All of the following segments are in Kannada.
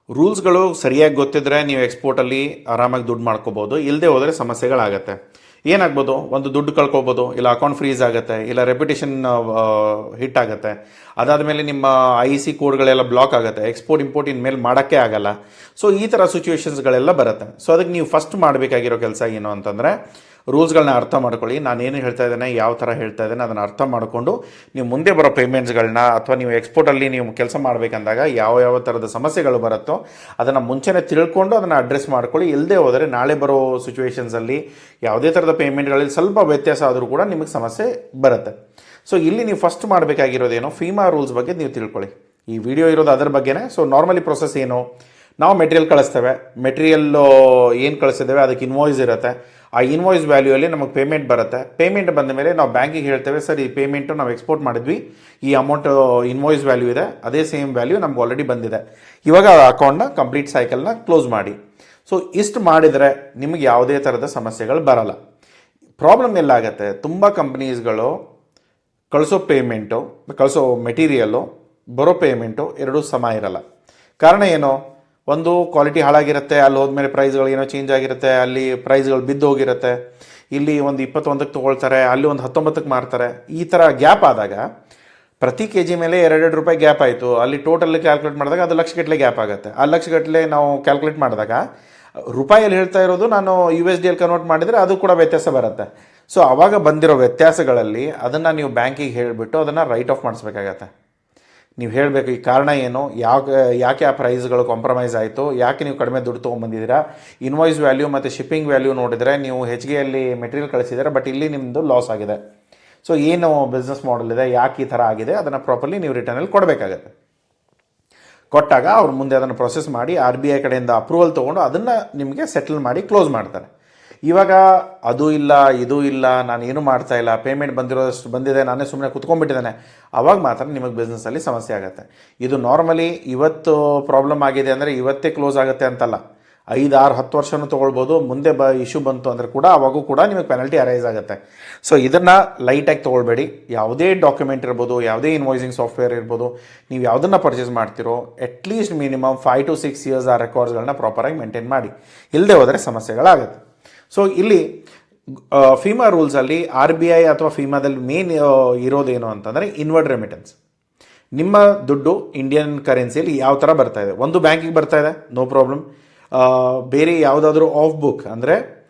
ರೂಲ್ಸ್ಗಳು ಸರಿಯಾಗಿ ಗೊತ್ತಿದ್ರೆ ನೀವು ಎಕ್ಸ್ಪೋರ್ಟಲ್ಲಿ ಆರಾಮಾಗಿ ದುಡ್ಡು ಮಾಡ್ಕೋಬೋದು. ಇಲ್ಲದೆ ಹೋದರೆ ಸಮಸ್ಯೆಗಳಾಗತ್ತೆ. ಏನಾಗ್ಬೋದು, ಒಂದು ದುಡ್ಡು ಕಳ್ಕೊಬೋದು, ಇಲ್ಲ ಅಕೌಂಟ್ ಫ್ರೀಸ್ ಆಗುತ್ತೆ, ಇಲ್ಲ ರೆಪ್ಯುಟೇಷನ್ ಹಿಟ್ ಆಗುತ್ತೆ. ಅದಾದಮೇಲೆ ನಿಮ್ಮ ಕೋಡ್ಗಳೆಲ್ಲ ಬ್ಲಾಕ್ ಆಗುತ್ತೆ, ಎಕ್ಸ್ಪೋರ್ಟ್ ಇಂಪೋರ್ಟ್ ಇನ್ಮೇಲೆ ಮಾಡೋಕ್ಕೆ ಆಗಲ್ಲ. ಸೊ ಈ ಥರ ಸಿಚುವೇಶನ್ಸ್ಗಳೆಲ್ಲ ಬರುತ್ತೆ. ಸೊ ಅದಕ್ಕೆ ನೀವು ಫಸ್ಟ್ ಮಾಡಬೇಕಾಗಿರೋ ಕೆಲಸ ಏನು ಅಂತಂದರೆ, ರೂಲ್ಸ್ಗಳನ್ನ ಅರ್ಥ ಮಾಡ್ಕೊಳ್ಳಿ. ನಾನೇನು ಹೇಳ್ತಾ ಇದ್ದೇನೆ, ಯಾವ ಥರ ಹೇಳ್ತಾ ಇದ್ದೇನೆ ಅದನ್ನು ಅರ್ಥ ಮಾಡಿಕೊಂಡು ನೀವು ಮುಂದೆ ಬರೋ ಪೇಮೆಂಟ್ಸ್ಗಳನ್ನ ಅಥವಾ ನೀವು ಎಕ್ಸ್ಪೋರ್ಟಲ್ಲಿ ನೀವು ಕೆಲಸ ಮಾಡಬೇಕಂದಾಗ ಯಾವ ಥರದ ಸಮಸ್ಯೆಗಳು ಬರುತ್ತೋ ಅದನ್ನು ಮುಂಚೆನೇ ತಿಳ್ಕೊಂಡು ಅದನ್ನು ಅಡ್ರೆಸ್ ಮಾಡ್ಕೊಳ್ಳಿ. ಇಲ್ಲದೆ ಹೋದರೆ ನಾಳೆ ಬರೋ ಸಿಚುವೇಶನ್ಸಲ್ಲಿ ಯಾವುದೇ ಥರದ ಪೇಮೆಂಟ್ಗಳಲ್ಲಿ ಸ್ವಲ್ಪ ವ್ಯತ್ಯಾಸ ಆದರೂ ಕೂಡ ನಿಮಗೆ ಸಮಸ್ಯೆ ಬರುತ್ತೆ. ಸೊ ಇಲ್ಲಿ ನೀವು ಫಸ್ಟ್ ಮಾಡಬೇಕಾಗಿರೋದೇನು, ಫೀಮಾ ರೂಲ್ಸ್ ಬಗ್ಗೆ ನೀವು ತಿಳ್ಕೊಳ್ಳಿ. ಈ ವಿಡಿಯೋ ಇರೋದು ಅದರ ಬಗ್ಗೆನೇ. ಸೊ ನಾರ್ಮಲಿ ಪ್ರೊಸೆಸ್ ಏನು, ನಾವು ಮೆಟೀರಿಯಲ್ ಕಳಿಸ್ತೇವೆ, ಮೆಟೀರಿಯಲ್ಲು ಏನು ಕಳಿಸಿದ್ದೇವೆ ಅದಕ್ಕೆ ಇನ್ವಾಯ್ಸ್ ಇರುತ್ತೆ. ಆ ಇನ್ವಾಯ್ಸ್ ವ್ಯಾಲ್ಯೂಯಲ್ಲಿ ನಮಗೆ ಪೇಮೆಂಟ್ ಬರುತ್ತೆ. ಪೇಮೆಂಟ್ ಬಂದ ಮೇಲೆ ನಾವು ಬ್ಯಾಂಕಿಗೆ ಹೇಳ್ತೇವೆ, ಸರ್ ಈ ಪೇಮೆಂಟು ನಾವು ಎಕ್ಸ್ಪೋರ್ಟ್ ಮಾಡಿದ್ವಿ, ಈ ಅಮೌಂಟ್ ಇನ್ವಾಯ್ಸ್ ವ್ಯಾಲ್ಯೂ ಇದೆ, ಅದೇ ಸೇಮ್ ವ್ಯಾಲ್ಯೂ ನಮ್ಗೆ ಆಲ್ರೆಡಿ ಬಂದಿದೆ, ಇವಾಗ ಆ ಅಕೌಂಟ್ನ ಕಂಪ್ಲೀಟ್ ಸೈಕಲ್ನ ಕ್ಲೋಸ್ ಮಾಡಿ. ಸೊ ಇಷ್ಟು ಮಾಡಿದರೆ ನಿಮಗೆ ಯಾವುದೇ ಥರದ ಸಮಸ್ಯೆಗಳು ಬರಲ್ಲ. ಪ್ರಾಬ್ಲಮ್ ಎಲ್ಲಾಗತ್ತೆ, ತುಂಬ ಕಂಪ್ನೀಸ್ಗಳು ಕಳಿಸೋ ಮೆಟೀರಿಯಲ್ಲು ಬರೋ ಪೇಮೆಂಟು ಎರಡೂ ಸಮ ಇರಲ್ಲ. ಕಾರಣ ಏನು, ಒಂದು ಕ್ವಾಲಿಟಿ ಹಾಳಾಗಿರುತ್ತೆ, ಅಲ್ಲಿ ಹೋದ್ಮೇಲೆ ಪ್ರೈಸ್ಗಳು ಏನೋ ಚೇಂಜ್ ಆಗಿರುತ್ತೆ, ಅಲ್ಲಿ ಪ್ರೈಸ್ಗಳು ಬಿದ್ದು ಹೋಗಿರುತ್ತೆ, ಇಲ್ಲಿ ಒಂದು 21ಕ್ಕೆ ತೊಗೊಳ್ತಾರೆ, ಅಲ್ಲಿ ಒಂದು 19ಕ್ಕೆ ಮಾರ್ತಾರೆ. ಈ ಥರ ಗ್ಯಾಪ್ ಆದಾಗ ಪ್ರತಿ ಕೆ ಜಿ ಮೇಲೆ 2 ರೂಪಾಯಿ ಗ್ಯಾಪ್ ಆಯಿತು, ಅಲ್ಲಿ ಟೋಟಲ್ ಕ್ಯಾಲ್ಕುಲೇಟ್ ಮಾಡಿದಾಗ ಅದು ಲಕ್ಷಗಟ್ಟಲೆ ಗ್ಯಾಪ್ ಆಗುತ್ತೆ. ಆ ಲಕ್ಷಗಟ್ಟಲೆ ನಾವು ಕ್ಯಾಲ್ಕುಲೇಟ್ ಮಾಡಿದಾಗ ರೂಪಾಯಲ್ಲಿ ಹೇಳ್ತಾ ಇರೋದು ನಾನು USD ಕನ್ವರ್ಟ್ ಮಾಡಿದರೆ ಅದು ಕೂಡ ವ್ಯತ್ಯಾಸ ಬರುತ್ತೆ. ಸೊ ಆವಾಗ ಬಂದಿರೋ ವ್ಯತ್ಯಾಸಗಳಲ್ಲಿ ಅದನ್ನು ನೀವು ಬ್ಯಾಂಕಿಗೆ ಹೇಳಿಬಿಟ್ಟು ಅದನ್ನು ರೈಟ್ ಆಫ್ ಮಾಡಿಸ್ಬೇಕಾಗತ್ತೆ. ನೀವು ಹೇಳಬೇಕು ಈ ಕಾರಣ ಏನು, ಯಾಕೆ ಆ ಪ್ರೈಸ್ಗಳು ಕಾಂಪ್ರಮೈಸ್ ಆಯಿತು, ಯಾಕೆ ನೀವು ಕಡಿಮೆ ದುಡ್ಡು ತೊಗೊಂಬಂದಿದ್ದೀರಾ, ಇನ್ವಾಯ್ಸ್ ವ್ಯಾಲ್ಯೂ ಮತ್ತು ಶಿಪ್ಪಿಂಗ್ ವ್ಯಾಲ್ಯೂ ನೋಡಿದರೆ ನೀವು ಹೆಚ್ಚಿಗೆಯಲ್ಲಿ ಮೆಟೀರಿಯಲ್ ಕಳಿಸಿದ್ದೀರಾ, ಬಟ್ ಇಲ್ಲಿ ನಿಮ್ಮದು ಲಾಸ್ ಆಗಿದೆ. ಸೊ ಏನು ಬಿಸ್ನೆಸ್ ಮಾಡೆಲ್ ಇದೆ, ಯಾಕೆ ಈ ಥರ ಆಗಿದೆ, ಅದನ್ನು ಪ್ರಾಪರ್ಲಿ ನೀವು ರಿಟರ್ನಲ್ಲಿ ಕೊಡಬೇಕಾಗತ್ತೆ. ಕೊಟ್ಟಾಗ ಅವ್ರು ಮುಂದೆ ಅದನ್ನು ಪ್ರೊಸೆಸ್ ಮಾಡಿ RBI ಕಡೆಯಿಂದ ಅಪ್ರೂವಲ್ ತೊಗೊಂಡು ಅದನ್ನು ನಿಮಗೆ ಸೆಟಲ್ ಮಾಡಿ ಕ್ಲೋಸ್ ಮಾಡ್ತಾರೆ. ಇವಾಗ ಅದು ಇಲ್ಲ, ಇದು ಇಲ್ಲ, ನಾನು ಏನು ಮಾಡ್ತಾ ಇಲ್ಲ, ಪೇಮೆಂಟ್ ಬಂದಿರೋದಷ್ಟು ಬಂದಿದೆ, ನಾನೇ ಸುಮ್ಮನೆ ಕುತ್ಕೊಂಡ್ಬಿಟ್ಟಿದ್ದೇನೆ, ಅವಾಗ ಮಾತ್ರ ನಿಮಗೆ ಬಿಸ್ನೆಸ್ಸಲ್ಲಿ ಸಮಸ್ಯೆ ಆಗುತ್ತೆ. ಇದು ನಾರ್ಮಲಿ ಇವತ್ತು ಪ್ರಾಬ್ಲಮ್ ಆಗಿದೆ ಅಂದರೆ ಇವತ್ತೇ ಕ್ಲೋಸ್ ಆಗುತ್ತೆ ಅಂತಲ್ಲ, 5, 6, 10 ವರ್ಷನೂ ತೊಗೊಳ್ಬೋದು. ಮುಂದೆ ಇಶ್ಯೂ ಬಂತು ಅಂದರೆ ಕೂಡ ಅವಾಗೂ ಕೂಡ ನಿಮಗೆ ಪೆನಲ್ಟಿ ಅರೈಸ್ ಆಗುತ್ತೆ. ಸೊ ಇದನ್ನು ಲೈಟಾಗಿ ತೊಗೊಳ್ಬೇಡಿ. ಯಾವುದೇ ಡಾಕ್ಯುಮೆಂಟ್ ಇರ್ಬೋದು, ಯಾವುದೇ ಇನ್ವಾಯ್ಸಿಂಗ್ ಸಾಫ್ಟ್ವೇರ್ ಇರ್ಬೋದು, ನೀವು ಯಾವುದನ್ನು ಪರ್ಚೇಸ್ ಮಾಡ್ತಿರೋ ಅಟ್ಲೀಸ್ಟ್ ಮಿನಿಮಮ್ 5 to 6 years ಆ ರೆಕಾರ್ಡ್ಸ್ಗಳನ್ನ ಪ್ರಾಪರಾಗಿ ಮೇಂಟೈನ್ ಮಾಡಿ. ಇಲ್ಲದೆ ಹೋದರೆ ಸಮಸ್ಯೆಗಳಾಗುತ್ತೆ. ಸೊ ಇಲ್ಲಿ ಫೀಮಾ ರೂಲ್ಸಲ್ಲಿ RBI ಅಥವಾ ಫೀಮಾದಲ್ಲಿ ಮೇನ್ ಇರೋದೇನು ಅಂತಂದರೆ ಇನ್ವರ್ಡ್ ರೆಮಿಟೆನ್ಸ್. ನಿಮ್ಮ ದುಡ್ಡು ಇಂಡಿಯನ್ ಕರೆನ್ಸಿಯಲ್ಲಿ ಯಾವ ಥರ ಬರ್ತಾ ಇದೆ, ಒಂದು ಬ್ಯಾಂಕಿಗೆ ಬರ್ತಾ ಇದೆ, ನೋ ಪ್ರಾಬ್ಲಮ್. ಬೇರೆ ಯಾವುದಾದ್ರೂ ಆಫ್ ಬುಕ್ ಅಂದರೆ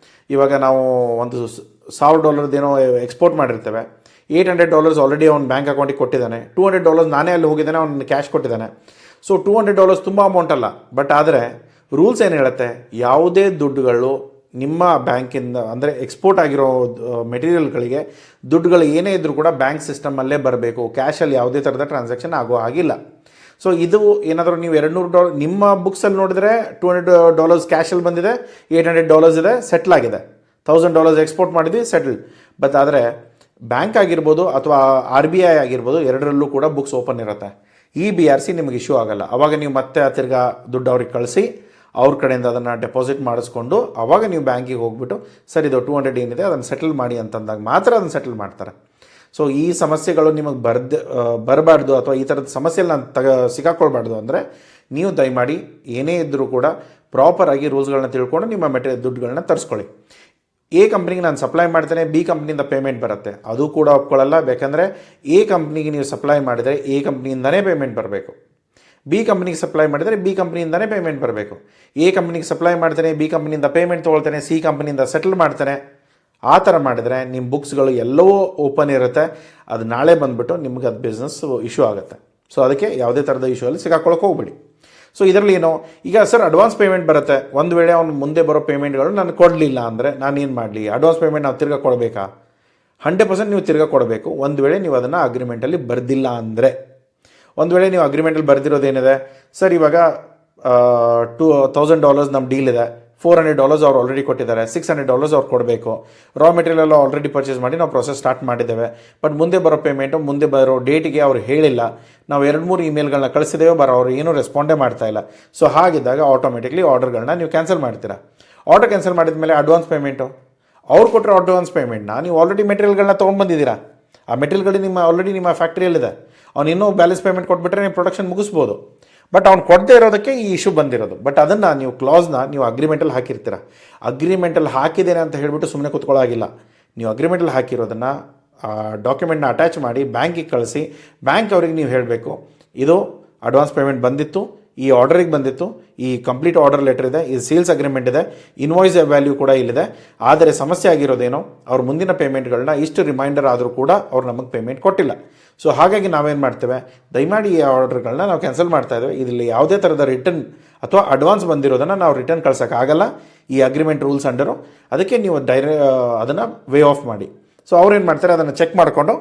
ಇವಾಗ ನಾವು ಒಂದು $1,000 ಏನೋ ಎಕ್ಸ್ಪೋರ್ಟ್ ಮಾಡಿರ್ತೇವೆ, $800 ಆಲ್ರೆಡಿ ಅವ್ನು ಬ್ಯಾಂಕ್ ಅಕೌಂಟಿಗೆ ಕೊಟ್ಟಿದ್ದಾನೆ, $200 ನಾನೇ ಅಲ್ಲಿ ಹೋಗಿದ್ದಾನೆ, ಅವ್ನು ಕ್ಯಾಶ್ ಕೊಟ್ಟಿದ್ದಾನೆ. ಸೊ $200 ತುಂಬ ಅಮೌಂಟ್ ಅಲ್ಲ, ಬಟ್ ಆದರೆ ರೂಲ್ಸ್ ಏನು ಹೇಳುತ್ತೆ, ಯಾವುದೇ ದುಡ್ಡುಗಳು ನಿಮ್ಮ ಬ್ಯಾಂಕಿಂದ ಅಂದರೆ ಎಕ್ಸ್ಪೋರ್ಟ್ ಆಗಿರೋ ಮೆಟೀರಿಯಲ್ಗಳಿಗೆ ದುಡ್ಡುಗಳು ಏನೇ ಇದ್ದರೂ ಕೂಡ ಬ್ಯಾಂಕ್ ಸಿಸ್ಟಮಲ್ಲೇ ಬರಬೇಕು, ಕ್ಯಾಶಲ್ಲಿ ಯಾವುದೇ ಥರದ ಟ್ರಾನ್ಸಾಕ್ಷನ್ ಆಗೋ ಆಗಿಲ್ಲ. ಸೊ ಇದು ಏನಾದರೂ ನೀವು $200 ನಿಮ್ಮ ಬುಕ್ಸಲ್ಲಿ ನೋಡಿದರೆ $200 ಕ್ಯಾಶಲ್ಲಿ ಬಂದಿದೆ, $800 ಇದೆ, ಸೆಟ್ಲ್ ಆಗಿದೆ, $1,000 ಎಕ್ಸ್ಪೋರ್ಟ್ ಮಾಡಿದ್ವಿ, ಸೆಟಲ್. ಬಟ್ ಆದರೆ ಬ್ಯಾಂಕ್ ಆಗಿರ್ಬೋದು ಅಥವಾ RBI ಆಗಿರ್ಬೋದು, ಎರಡರಲ್ಲೂ ಕೂಡ ಬುಕ್ಸ್ ಓಪನ್ ಇರುತ್ತೆ. ಈ BRC ನಿಮಗೆ ಇಶ್ಯೂ ಆಗಲ್ಲ. ಆವಾಗ ನೀವು ಮತ್ತೆ ತಿರ್ಗಾ ದುಡ್ಡು ಅವ್ರಿಗೆ ಕಳಿಸಿ ಅವ್ರ ಕಡೆಯಿಂದ ಅದನ್ನು ಡೆಪಾಸಿಟ್ ಮಾಡಿಸ್ಕೊಂಡು ಆವಾಗ ನೀವು ಬ್ಯಾಂಕಿಗೆ ಹೋಗ್ಬಿಟ್ಟು ಸರ್ ಇದು 200 ಏನಿದೆ ಅದನ್ನು ಸೆಟಲ್ ಮಾಡಿ ಅಂತಂದಾಗ ಮಾತ್ರ ಅದನ್ನು ಸೆಟಲ್ ಮಾಡ್ತಾರೆ. ಸೊ ಈ ಸಮಸ್ಯೆಗಳು ನಿಮಗೆ ಬರಬಾರ್ದು ಅಥವಾ ಈ ಥರದ ಸಮಸ್ಯೆಯಲ್ಲಿ ನಾನು ಸಿಕ್ಕಾಕೊಳ್ಬಾರ್ದು ಅಂದರೆ ನೀವು ದಯಮಾಡಿ ಏನೇ ಇದ್ದರೂ ಕೂಡ ಪ್ರಾಪರಾಗಿ ರೂಲ್ಸ್ಗಳನ್ನ ತಿಳ್ಕೊಂಡು ನಿಮ್ಮ ದುಡ್ಡುಗಳನ್ನ ತರಿಸ್ಕೊಳ್ಳಿ. A ಕಂಪ್ನಿಗೆ ನಾನು ಸಪ್ಲೈ ಮಾಡ್ತೇನೆ, B ಕಂಪ್ನಿಯಿಂದ ಪೇಮೆಂಟ್ ಬರುತ್ತೆ, ಅದು ಕೂಡ ಒಪ್ಕೊಳ್ಳಲ್ಲ. ಬೇಕಂದರೆ A ಕಂಪ್ನಿಗೆ ನೀವು ಸಪ್ಲೈ ಮಾಡಿದರೆ A ಕಂಪ್ನಿಯಿಂದನೇ ಪೇಮೆಂಟ್ ಬರಬೇಕು, B ಕಂಪ್ನಿಗೆ ಸಪ್ಲೈ ಮಾಡಿದರೆ B ಕಂಪ್ನಿಯಿಂದನೇ ಪೇಮೆಂಟ್ ಬರಬೇಕು. A ಕಂಪ್ನಿಗೆ ಸಪ್ಲೈ ಮಾಡ್ತೇನೆ, B ಕಂಪ್ನಿಯಿಂದ ಪೇಮೆಂಟ್ ತೊಗೊಳ್ತೇನೆ, C ಕಂಪ್ನಿಯಿಂದ ಸೆಟಲ್ ಮಾಡ್ತೇನೆ. ಆ ಥರ ಮಾಡಿದರೆ ನಿಮ್ಮ ಬುಕ್ಸ್ಗಳು ಎಲ್ಲವೂ ಓಪನ್ ಇರುತ್ತೆ, ಅದು ನಾಳೆ ಬಂದುಬಿಟ್ಟು ನಿಮ್ಗೆ ಅದು ಬಿಸ್ನೆಸ್ ಇಶ್ಯೂ ಆಗುತ್ತೆ. ಸೊ ಅದಕ್ಕೆ ಯಾವುದೇ ಥರದ ಇಶ್ಯೂ ಅಲ್ಲಿ ಸಿಕ್ಕಾಕೊಳ್ಳೋಕೆ ಹೋಗ್ಬೇಡಿ. ಸೊ ಇದರಲ್ಲಿ ಏನು, ಈಗ ಸರ್ ಅಡ್ವಾನ್ಸ್ ಪೇಮೆಂಟ್ ಬರುತ್ತೆ, ಒಂದು ವೇಳೆ ಅವ್ನು ಮುಂದೆ ಬರೋ ಪೇಮೆಂಟ್ಗಳು ನಾನು ಕೊಡಲಿಲ್ಲ ಅಂದರೆ ನಾನು ಏನು ಮಾಡಲಿ, ಅಡ್ವಾನ್ಸ್ ಪೇಮೆಂಟ್ ನಾವು ತಿರ್ಗಾ ಕೊಡಬೇಕಾ? 100% ನೀವು ತಿರ್ಗಾ ಕೊಡಬೇಕು. ಒಂದು ವೇಳೆ ನೀವು ಅದನ್ನು ಅಗ್ರಿಮೆಂಟಲ್ಲಿ ಬರೆದಿಲ್ಲ ಅಂದರೆ, ಒಂದು ವೇಳೆ ನೀವು ಅಗ್ರಿಮೆಂಟಲ್ಲಿ ಬರೆದಿರೋದೇನಿದೆ, ಸರ್ ಇವಾಗ $1,000 ನಮ್ಮ ಡೀಲ್ ಇದೆ, $400 ಅವ್ರು ಆಲ್ರೆಡಿ ಕೊಟ್ಟಿದ್ದಾರೆ, $600 ಅವ್ರು ಕೊಡಬೇಕು, ರಾ ಮೆಟೀರಿಯಲ್ ಎಲ್ಲ ಆಲ್ರೆಡಿ ಪರ್ಚೇಸ್ ಮಾಡಿ ನಾವು ಪ್ರೊಸೆಸ್ ಸ್ಟಾರ್ಟ್ ಮಾಡಿದ್ದೇವೆ, ಬಟ್ ಮುಂದೆ ಬರೋ ಪೇಮೆಂಟು ಮುಂದೆ ಬರೋ ಡೇಟಿಗೆ ಅವ್ರು ಹೇಳಿಲ್ಲ, ನಾವು 2-3 ಇಮೇಲ್ಗಳನ್ನ ಕಳಿಸಿದ್ದೇವೆ, ಅವ್ರು ಏನೂ ರೆಸ್ಪಾಂಡೇ ಮಾಡ್ತಾ ಇಲ್ಲ. ಸೊ ಹಾಗಿದ್ದಾಗ ಆಟೋಮೆಟಿಕ್ಲಿ ಆರ್ಡರ್ಗಳನ್ನ ನೀವು ಕ್ಯಾನ್ಸಲ್ ಮಾಡ್ತೀರಾ. ಆರ್ಡರ್ ಕ್ಯಾನ್ಸಲ್ ಮಾಡಿದ ಮೇಲೆ ಅಡ್ವಾನ್ಸ್ ಪೇಮೆಂಟು ಅವ್ರು ಕೊಟ್ಟರೆ ಅಡ್ವಾನ್ಸ್ ಪೇಮೆಂಟ್ನ ನೀವು ಆಲ್ರೆಡಿ ಮೆಟೀರಿಯಲ್ಗಳನ್ನ ತೊಗೊಂಡ್ಬಂದಿದ್ದೀರಾ, ಆ ಮೆಟೀರಿಯಲ್ಗಳು ನಿಮ್ಮ ಆಲ್ರೆಡಿ ನಿಮ್ಮ ಫ್ಯಾಕ್ಟ್ರಿಯಲ್ಲಿದೆ, ಅವ್ನು ಇನ್ನೂ ಬ್ಯಾಲೆನ್ಸ್ ಪೇಮೆಂಟ್ ಕೊಟ್ಬಿಟ್ರೆ ನೀವು ಪ್ರೊಡಕ್ಷನ್ ಮುಗಿಸ್ಬೋದು. ಬಟ್ ಅವ್ನು ಕೊಡದೇ ಇರೋದಕ್ಕೆ ಈ ಇಶ್ಯೂ ಬಂದಿರೋದು. ಬಟ್ ಅದನ್ನು ನೀವು ಕ್ಲಾಸ್ನ ನೀವು ಅಗ್ರಿಮೆಂಟಲ್ಲಿ ಹಾಕಿರ್ತೀರ. ಅಗ್ರಿಮೆಂಟಲ್ಲಿ ಹಾಕಿದ್ದೇನೆ ಅಂತ ಹೇಳಿಬಿಟ್ಟು ಸುಮ್ಮನೆ ಕೂತ್ಕೊಳ್ಳೋಗಿಲ್ಲ. ನೀವು ಅಗ್ರಿಮೆಂಟಲ್ಲಿ ಹಾಕಿರೋದನ್ನು ಡಾಕ್ಯುಮೆಂಟ್ನ ಅಟ್ಯಾಚ್ ಮಾಡಿ ಬ್ಯಾಂಕಿಗೆ ಕಳಿಸಿ, ಬ್ಯಾಂಕ್ ಅವ್ರಿಗೆ ನೀವು ಹೇಳಬೇಕು ಇದು ಅಡ್ವಾನ್ಸ್ ಪೇಮೆಂಟ್ ಬಂದಿತ್ತು, ಈ ಆರ್ಡರಿಗೆ ಬಂದಿತ್ತು, ಈ ಕಂಪ್ಲೀಟ್ ಆರ್ಡರ್ ಲೆಟರ್ ಇದೆ, ಈ ಸೇಲ್ಸ್ ಅಗ್ರಿಮೆಂಟ್ ಇದೆ, ಇನ್ವಾಯ್ಸ್ ವ್ಯಾಲ್ಯೂ ಕೂಡ ಇಲ್ಲಿದೆ. ಆದರೆ ಸಮಸ್ಯೆ ಆಗಿರೋದೇನೋ ಅವ್ರ ಮುಂದಿನ ಪೇಮೆಂಟ್ಗಳನ್ನ ಇಷ್ಟು ರಿಮೈಂಡರ್ ಆದರೂ ಕೂಡ ಅವ್ರು ನಮಗೆ ಪೇಮೆಂಟ್ ಕೊಟ್ಟಿಲ್ಲ. ಸೊ ಹಾಗಾಗಿ ನಾವೇನು ಮಾಡ್ತೇವೆ, ದಯಮಾಡಿ ಈ ಆರ್ಡರ್ಗಳನ್ನ ನಾವು ಕ್ಯಾನ್ಸಲ್ ಮಾಡ್ತಾ ಇದ್ದೇವೆ. ಇದರಲ್ಲಿ ಯಾವುದೇ ಥರದ ರಿಟರ್ನ್ ಅಥವಾ ಅಡ್ವಾನ್ಸ್ ಬಂದಿರೋದನ್ನು ನಾವು ರಿಟರ್ನ್ ಕಳ್ಸೋಕ್ಕಾಗಲ್ಲ ಈ ಅಗ್ರಿಮೆಂಟ್ ರೂಲ್ಸ್ ಅಂಡರು. ಅದಕ್ಕೆ ನೀವು ಅದನ್ನು ವೇ ಆಫ್ ಮಾಡಿ. ಸೊ ಅವ್ರೇನು ಮಾಡ್ತಾರೆ, ಅದನ್ನು ಚೆಕ್ ಮಾಡಿಕೊಂಡು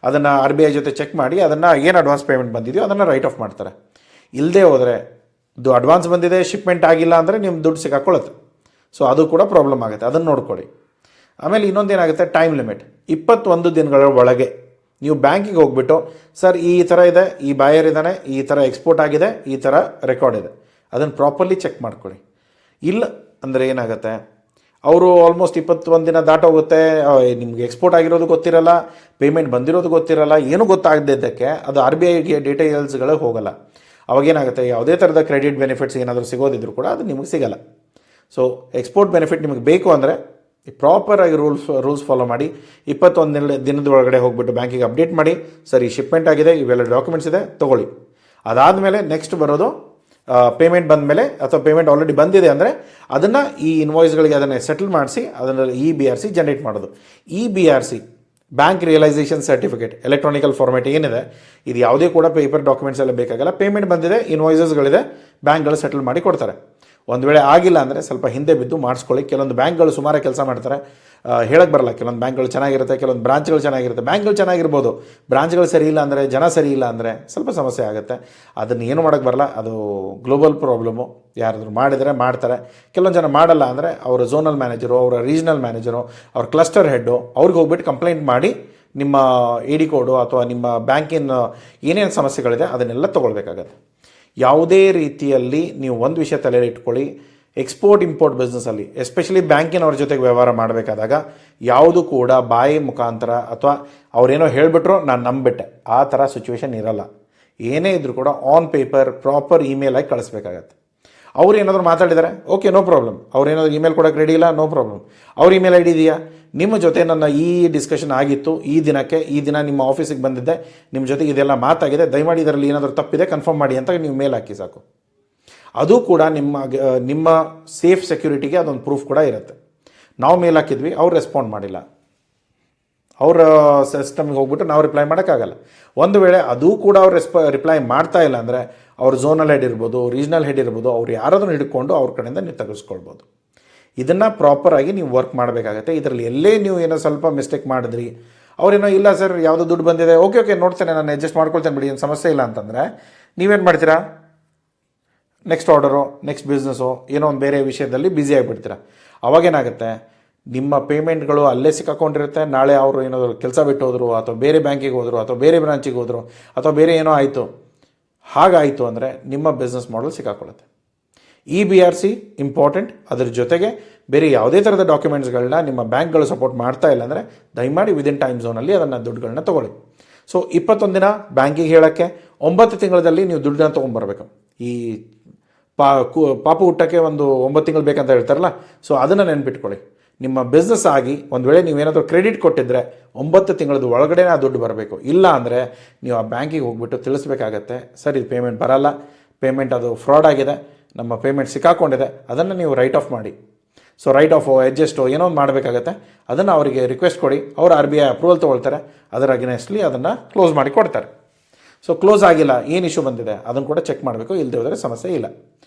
ಅದನ್ನು RBI ಜೊತೆ ಚೆಕ್ ಮಾಡಿ ಅದನ್ನು ಏನು ಅಡ್ವಾನ್ಸ್ ಪೇಮೆಂಟ್ ಬಂದಿದೆಯೋ ಅದನ್ನು ರೈಟ್ ಆಫ್ ಮಾಡ್ತಾರೆ. ಇಲ್ಲದೆ ಹೋದರೆ ಇದು ಅಡ್ವಾನ್ಸ್ ಬಂದಿದೆ, ಶಿಪ್ಮೆಂಟ್ ಆಗಿಲ್ಲ ಅಂದರೆ ನಿಮ್ಮ ದುಡ್ಡು ಸಿಕ್ಕಾಕೊಳ್ಳುತ್ತೆ. ಸೊ ಅದು ಕೂಡ ಪ್ರಾಬ್ಲಮ್ ಆಗುತ್ತೆ, ಅದನ್ನು ನೋಡ್ಕೊಳ್ಳಿ. ಆಮೇಲೆ ಇನ್ನೊಂದೇನಾಗುತ್ತೆ, ಟೈಮ್ ಲಿಮಿಟ್ 21 ದಿನಗಳ ಒಳಗೆ ನೀವು ಬ್ಯಾಂಕಿಗೆ ಹೋಗ್ಬಿಟ್ಟು ಸರ್ ಈ ಥರ ಇದೆ, ಈ ಬಾಯರ್ ಇದ್ದಾನೆ, ಈ ಥರ ಎಕ್ಸ್ಪೋರ್ಟ್ ಆಗಿದೆ, ಈ ಥರ ರೆಕಾರ್ಡ್ ಇದೆ, ಅದನ್ನು ಪ್ರಾಪರ್ಲಿ ಚೆಕ್ ಮಾಡ್ಕೊಳ್ಳಿ. ಇಲ್ಲ ಅಂದರೆ ಏನಾಗುತ್ತೆ, ಅವರು ಆಲ್ಮೋಸ್ಟ್ 21 ದಿನ ದಾಟೋಗುತ್ತೆ, ನಿಮಗೆ ಎಕ್ಸ್ಪೋರ್ಟ್ ಆಗಿರೋದು ಗೊತ್ತಿರಲ್ಲ, ಪೇಮೆಂಟ್ ಬಂದಿರೋದು ಗೊತ್ತಿರಲ್ಲ, ಏನೂ ಗೊತ್ತಾಗದಿದ್ದಕ್ಕೆ ಅದು RBIಗೆ ಡೀಟೇಲ್ಸ್ಗಳು ಹೋಗಲ್ಲ. ಅವಾಗೇನಾಗುತ್ತೆ, ಯಾವುದೇ ಥರದ ಕ್ರೆಡಿಟ್ ಬೆನಿಫಿಟ್ಸ್ ಏನಾದರೂ ಸಿಗೋದಿದ್ರು ಕೂಡ ಅದು ನಿಮಗೆ ಸಿಗಲ್ಲ. ಸೊ ಎಕ್ಸ್ಪೋರ್ಟ್ ಬೆನಿಫಿಟ್ ನಿಮಗೆ ಬೇಕು ಅಂದರೆ ಪ್ರಾಪರಾಗಿ ರೂಲ್ಸ್ ಫಾಲೋ ಮಾಡಿ. 21 ದಿನದ ಒಳಗಡೆ ಹೋಗ್ಬಿಟ್ಟು ಬ್ಯಾಂಕಿಗೆ ಅಪ್ಡೇಟ್ ಮಾಡಿ, ಸರ್ ಈ ಶಿಪ್ಮೆಂಟ್ ಆಗಿದೆ, ಇವೆಲ್ಲ ಡಾಕ್ಯುಮೆಂಟ್ಸ್ ಇದೆ, ತೊಗೊಳ್ಳಿ. ಅದಾದಮೇಲೆ ನೆಕ್ಸ್ಟ್ ಬರೋದು ಪೇಮೆಂಟ್ ಬಂದ ಮೇಲೆ ಅಥವಾ ಪೇಮೆಂಟ್ ಆಲ್ರೆಡಿ ಬಂದಿದೆ ಅಂದರೆ ಅದನ್ನು ಈ ಇನ್ವಾಯ್ಸ್ಗಳಿಗೆ ಅದನ್ನು ಸೆಟಲ್ ಮಾಡಿಸಿ ಅದನ್ನು EBRC ಜನರೇಟ್ ಮಾಡೋದು. EBRC bank realisation certificate electronical format ಏನಿದೆ, ಇದು ಯಾವುದೇ ಕೂಡ ಪೇಪರ್ ಡಾಕ್ಯುಮೆಂಟ್ಸ್ ಎಲ್ಲ ಬೇಕಾಗಲ್ಲ. ಪೇಮೆಂಟ್ ಬಂದಿದೆ, ಇನ್ವಾಯ್ಸಸ್ಗಳಿದೆ, ಬ್ಯಾಂಕ್ಗಳು ಸೆಟಲ್ ಮಾಡಿ ಕೊಡ್ತಾರೆ. ಒಂದು ವೇಳೆ ಆಗಿಲ್ಲ ಅಂದರೆ ಸ್ವಲ್ಪ ಹಿಂದೆ ಬಿದ್ದು ಮಾಡಿಸ್ಕೊಳ್ಳಿ. ಕೆಲವೊಂದು ಬ್ಯಾಂಕ್ಗಳು ಸುಮಾರು ಕೆಲಸ ಮಾಡ್ತಾರೆ, ಹೇಳಕ್ಕೆ ಬರಲ್ಲ. ಕೆಲವೊಂದು ಬ್ಯಾಂಕ್ಗಳು ಚೆನ್ನಾಗಿರುತ್ತೆ, ಕೆಲವೊಂದು ಬ್ರಾಂಚ್ಗಳು ಚೆನ್ನಾಗಿರುತ್ತೆ. ಬ್ಯಾಂಕ್ಗಳು ಚೆನ್ನಾಗಿರ್ಬೋದು, ಬ್ರಾಂಚ್ಗಳು ಸರಿ ಇಲ್ಲ ಅಂದರೆ, ಜನ ಸರಿ ಇಲ್ಲ ಅಂದರೆ ಸ್ವಲ್ಪ ಸಮಸ್ಯೆ ಆಗುತ್ತೆ. ಅದನ್ನು ಏನು ಮಾಡೋಕ್ಕೆ ಬರಲ್ಲ, ಅದು ಗ್ಲೋಬಲ್ ಪ್ರಾಬ್ಲಮ್ಮು. ಯಾರಾದರೂ ಮಾಡಿದರೆ ಮಾಡ್ತಾರೆ, ಕೆಲವೊಂದು ಜನ ಮಾಡಲ್ಲ ಅಂದರೆ ಅವರ ಝೋನಲ್ ಮ್ಯಾನೇಜರು, ಅವರ ರೀಜ್ನಲ್ ಮ್ಯಾನೇಜರು, ಅವ್ರ ಕ್ಲಸ್ಟರ್ ಹೆಡ್ಡು ಅವ್ರಿಗೆ ಹೋಗ್ಬಿಟ್ಟು ಕಂಪ್ಲೇಂಟ್ ಮಾಡಿ ನಿಮ್ಮ AD ಕೋಡು ಅಥವಾ ನಿಮ್ಮ ಬ್ಯಾಂಕಿನ ಏನೇನು ಸಮಸ್ಯೆಗಳಿದೆ ಅದನ್ನೆಲ್ಲ ತೊಗೊಳ್ಬೇಕಾಗತ್ತೆ. ಯಾವುದೇ ರೀತಿಯಲ್ಲಿ ನೀವು ಒಂದು ವಿಷಯ ತಲೆಯಲ್ಲಿ ಇಟ್ಕೊಳ್ಳಿ, ಎಕ್ಸ್ಪೋರ್ಟ್ ಇಂಪೋರ್ಟ್ ಬಿಸ್ನೆಸ್ಸಲ್ಲಿ ಎಸ್ಪೆಷಲಿ ಬ್ಯಾಂಕಿನವ್ರ ಜೊತೆಗೆ ವ್ಯವಹಾರ ಮಾಡಬೇಕಾದಾಗ ಯಾವುದು ಕೂಡ ಬಾಯಿ ಮುಖಾಂತರ ಅಥವಾ ಅವರೇನೋ ಹೇಳಿಬಿಟ್ರು ನಾನು ನಂಬಿಟ್ಟೆ ಆ ಥರ ಸಿಚುವೇಶನ್ ಇರಲ್ಲ. ಏನೇ ಇದ್ದರೂ ಕೂಡ ಆನ್ ಪೇಪರ್ ಪ್ರಾಪರ್ ಇಮೇಲಾಗಿ ಕಳಿಸ್ಬೇಕಾಗತ್ತೆ. ಅವ್ರು ಏನಾದರೂ ಮಾತಾಡಿದ್ದಾರೆ, ಓಕೆ, ನೋ ಪ್ರಾಬ್ಲಮ್. ಅವ್ರೇನಾದರೂ ಇಮೇಲ್ ಕೊಡೋಕ್ಕೆ ರೆಡಿ ಇಲ್ಲ, ನೋ ಪ್ರಾಬ್ಲಮ್. ಅವ್ರ ಇಮೇಲ್ ID ಇದೆಯಾ, ನಿಮ್ಮ ಜೊತೆ ನನ್ನ ಈ ಡಿಸ್ಕಷನ್ ಆಗಿತ್ತು, ಈ ದಿನಕ್ಕೆ ಈ ದಿನ ನಿಮ್ಮ ಆಫೀಸಿಗೆ ಬಂದಿದ್ದೆ, ನಿಮ್ಮ ಜೊತೆಗೆ ಇದೆಲ್ಲ ಮಾತಾಗಿದೆ, ದಯಮಾಡಿ ಇದರಲ್ಲಿ ಏನಾದರೂ ತಪ್ಪಿದೆ ಕನ್ಫರ್ಮ್ ಮಾಡಿ ಅಂತ ನೀವು ಮೇಲ್ ಹಾಕಿ ಸಾಕು. ಅದು ಕೂಡ ನಿಮ್ಮ ಸೇಫ್ ಸೆಕ್ಯೂರಿಟಿಗೆ ಅದೊಂದು ಪ್ರೂಫ್ ಕೂಡ ಇರುತ್ತೆ. ನಾವು ಮೇಲ್ ಹಾಕಿದ್ವಿ, ಅವ್ರು ರೆಸ್ಪಾಂಡ್ ಮಾಡಿಲ್ಲ, ಅವರ ಸಿಸ್ಟಮ್ಗೆ ಹೋಗ್ಬಿಟ್ಟು ನಾವು ರಿಪ್ಲೈ ಮಾಡೋಕ್ಕಾಗಲ್ಲ. ಒಂದು ವೇಳೆ ಅದೂ ಕೂಡ ಅವ್ರು ರಿಪ್ಲೈ ಮಾಡ್ತಾ ಇಲ್ಲ ಅಂದರೆ ಅವ್ರ ಝೋನಲ್ ಹೆಡ್ ಇರ್ಬೋದು, ರೀಜ್ನಲ್ ಹೆಡ್ ಇರ್ಬೋದು, ಅವ್ರು ಯಾರಾದರೂ ಹಿಡ್ಕೊಂಡು ಅವ್ರ ಕಡೆಯಿಂದ ನೀವು ತೆಗೆಸ್ಕೊಳ್ಬೋದು. ಇದನ್ನು ಪ್ರಾಪರಾಗಿ ನೀವು ವರ್ಕ್ ಮಾಡಬೇಕಾಗತ್ತೆ. ಇದರಲ್ಲಿ ಎಲ್ಲೇ ನೀವು ಏನೋ ಸ್ವಲ್ಪ ಮಿಸ್ಟೇಕ್ ಮಾಡಿದ್ರಿ, ಅವ್ರೇನೋ ಇಲ್ಲ ಸರ್ ಯಾವುದೋ ದುಡ್ಡು ಬಂದಿದೆ, ಓಕೆ ನೋಡ್ತೇನೆ, ನಾನು ಅಡ್ಜಸ್ಟ್ ಮಾಡ್ಕೊಳ್ತೇನೆ ಬಿಡಿ, ಏನು ಸಮಸ್ಯೆ ಇಲ್ಲ ಅಂತಂದರೆ ನೀವೇನು ಮಾಡ್ತೀರಾ, ನೆಕ್ಸ್ಟ್ ಆರ್ಡರು, ನೆಕ್ಸ್ಟ್ ಬಿಸ್ನೆಸ್ಸು, ಏನೋ ಒಂದು ಬೇರೆ ವಿಷಯದಲ್ಲಿ ಬ್ಯುಸಿ ಆಗಿಬಿಡ್ತೀರ. ಅವಾಗೇನಾಗುತ್ತೆ, ನಿಮ್ಮ ಪೇಮೆಂಟ್ಗಳು ಅಲ್ಲೇ ಸಿಕ್ಕಾಕೊಂಡಿರುತ್ತೆ. ನಾಳೆ ಅವರು ಏನಾದರೂ ಕೆಲಸ ಬಿಟ್ಟು ಹೋದರು, ಅಥವಾ ಬೇರೆ ಬ್ಯಾಂಕಿಗೆ ಹೋದರು, ಅಥವಾ ಬೇರೆ ಬ್ರಾಂಚಿಗೆ ಹೋದರು, ಅಥವಾ ಬೇರೆ ಏನೋ ಆಯಿತು, ಹಾಗಾಯಿತು ಅಂದರೆ ನಿಮ್ಮ ಬಿಸ್ನೆಸ್ ಮಾಡೆಲ್ ಸಿಕ್ಕಾಕೊಳ್ಳುತ್ತೆ. EBRC important. ಅದ್ರ ಜೊತೆಗೆ ಬೇರೆ ಯಾವುದೇ ಥರದ ಡಾಕ್ಯುಮೆಂಟ್ಸ್ಗಳನ್ನ ನಿಮ್ಮ ಬ್ಯಾಂಕ್ಗಳು ಸಪೋರ್ಟ್ ಮಾಡ್ತಾ ಇಲ್ಲ ಅಂದರೆ ದಯಮಾಡಿ ವಿದಿನ್ ಟೈಮ್ ಝೋನಲ್ಲಿ ಅದನ್ನು ದುಡ್ಡುಗಳನ್ನ ತೊಗೊಳ್ಳಿ. ಸೊ 21 ದಿನ ಬ್ಯಾಂಕಿಗೆ ಹೇಳೋಕ್ಕೆ 9 ತಿಂಗಳಲ್ಲಿ ನೀವು ದುಡ್ಡನ್ನ ತೊಗೊಂಬರ್ಬೇಕು. ಈ ಪಾಪು ಹುಟ್ಟಕ್ಕೆ ಒಂದು 9 ತಿಂಗಳು ಬೇಕಂತ ಹೇಳ್ತಾರಲ್ಲ, ಸೊ ಅದನ್ನು ನೆನ್ಪಿಟ್ಕೊಳ್ಳಿ. ನಿಮ್ಮ ಬಿಸ್ನೆಸ್ ಆಗಿ ಒಂದು ವೇಳೆ ನೀವೇನಾದರೂ ಕ್ರೆಡಿಟ್ ಕೊಟ್ಟಿದ್ದರೆ 9 ತಿಂಗಳದ ಒಳಗಡೆ ಆ ದುಡ್ಡು ಬರಬೇಕು. ಇಲ್ಲ ಅಂದರೆ ನೀವು ಆ ಬ್ಯಾಂಕಿಗೆ ಹೋಗ್ಬಿಟ್ಟು ತಿಳಿಸ್ಬೇಕಾಗತ್ತೆ, ಸರ್ ಇದು ಪೇಮೆಂಟ್ ಬರಲ್ಲ, ಪೇಮೆಂಟ್ ಅದು ಫ್ರಾಡ್ ಆಗಿದೆ, ನಮ್ಮ ಪೇಮೆಂಟ್ ಸಿಕ್ಕಾಕೊಂಡಿದೆ, ಅದನ್ನು ನೀವು ರೈಟ್ ಆಫ್ ಮಾಡಿ. ಸೊ ರೈಟ್ ಆಫು, ಅಡ್ಜಸ್ಟು ಏನೋ ಒಂದು ಮಾಡಬೇಕಾಗತ್ತೆ. ಅದನ್ನು ಅವರಿಗೆ ರಿಕ್ವೆಸ್ಟ್ ಕೊಡಿ, ಅವರು RBI ಅಪ್ರೂವಲ್ ತೊಗೊಳ್ತಾರೆ, ಅದರ ಅಗೇನೆಸ್ಟ್ಲಿ ಅದನ್ನು ಕ್ಲೋಸ್ ಮಾಡಿ ಕೊಡ್ತಾರೆ. ಸೊ ಕ್ಲೋಸ್ ಆಗಿಲ್ಲ, ಏನು ಇಶ್ಯೂ ಬಂದಿದೆ ಅದನ್ನು ಕೂಡ ಚೆಕ್ ಮಾಡಬೇಕು, ಇಲ್ಲದೆ ಹೋದರೆ ಸಮಸ್ಯೆ ಇಲ್ಲ.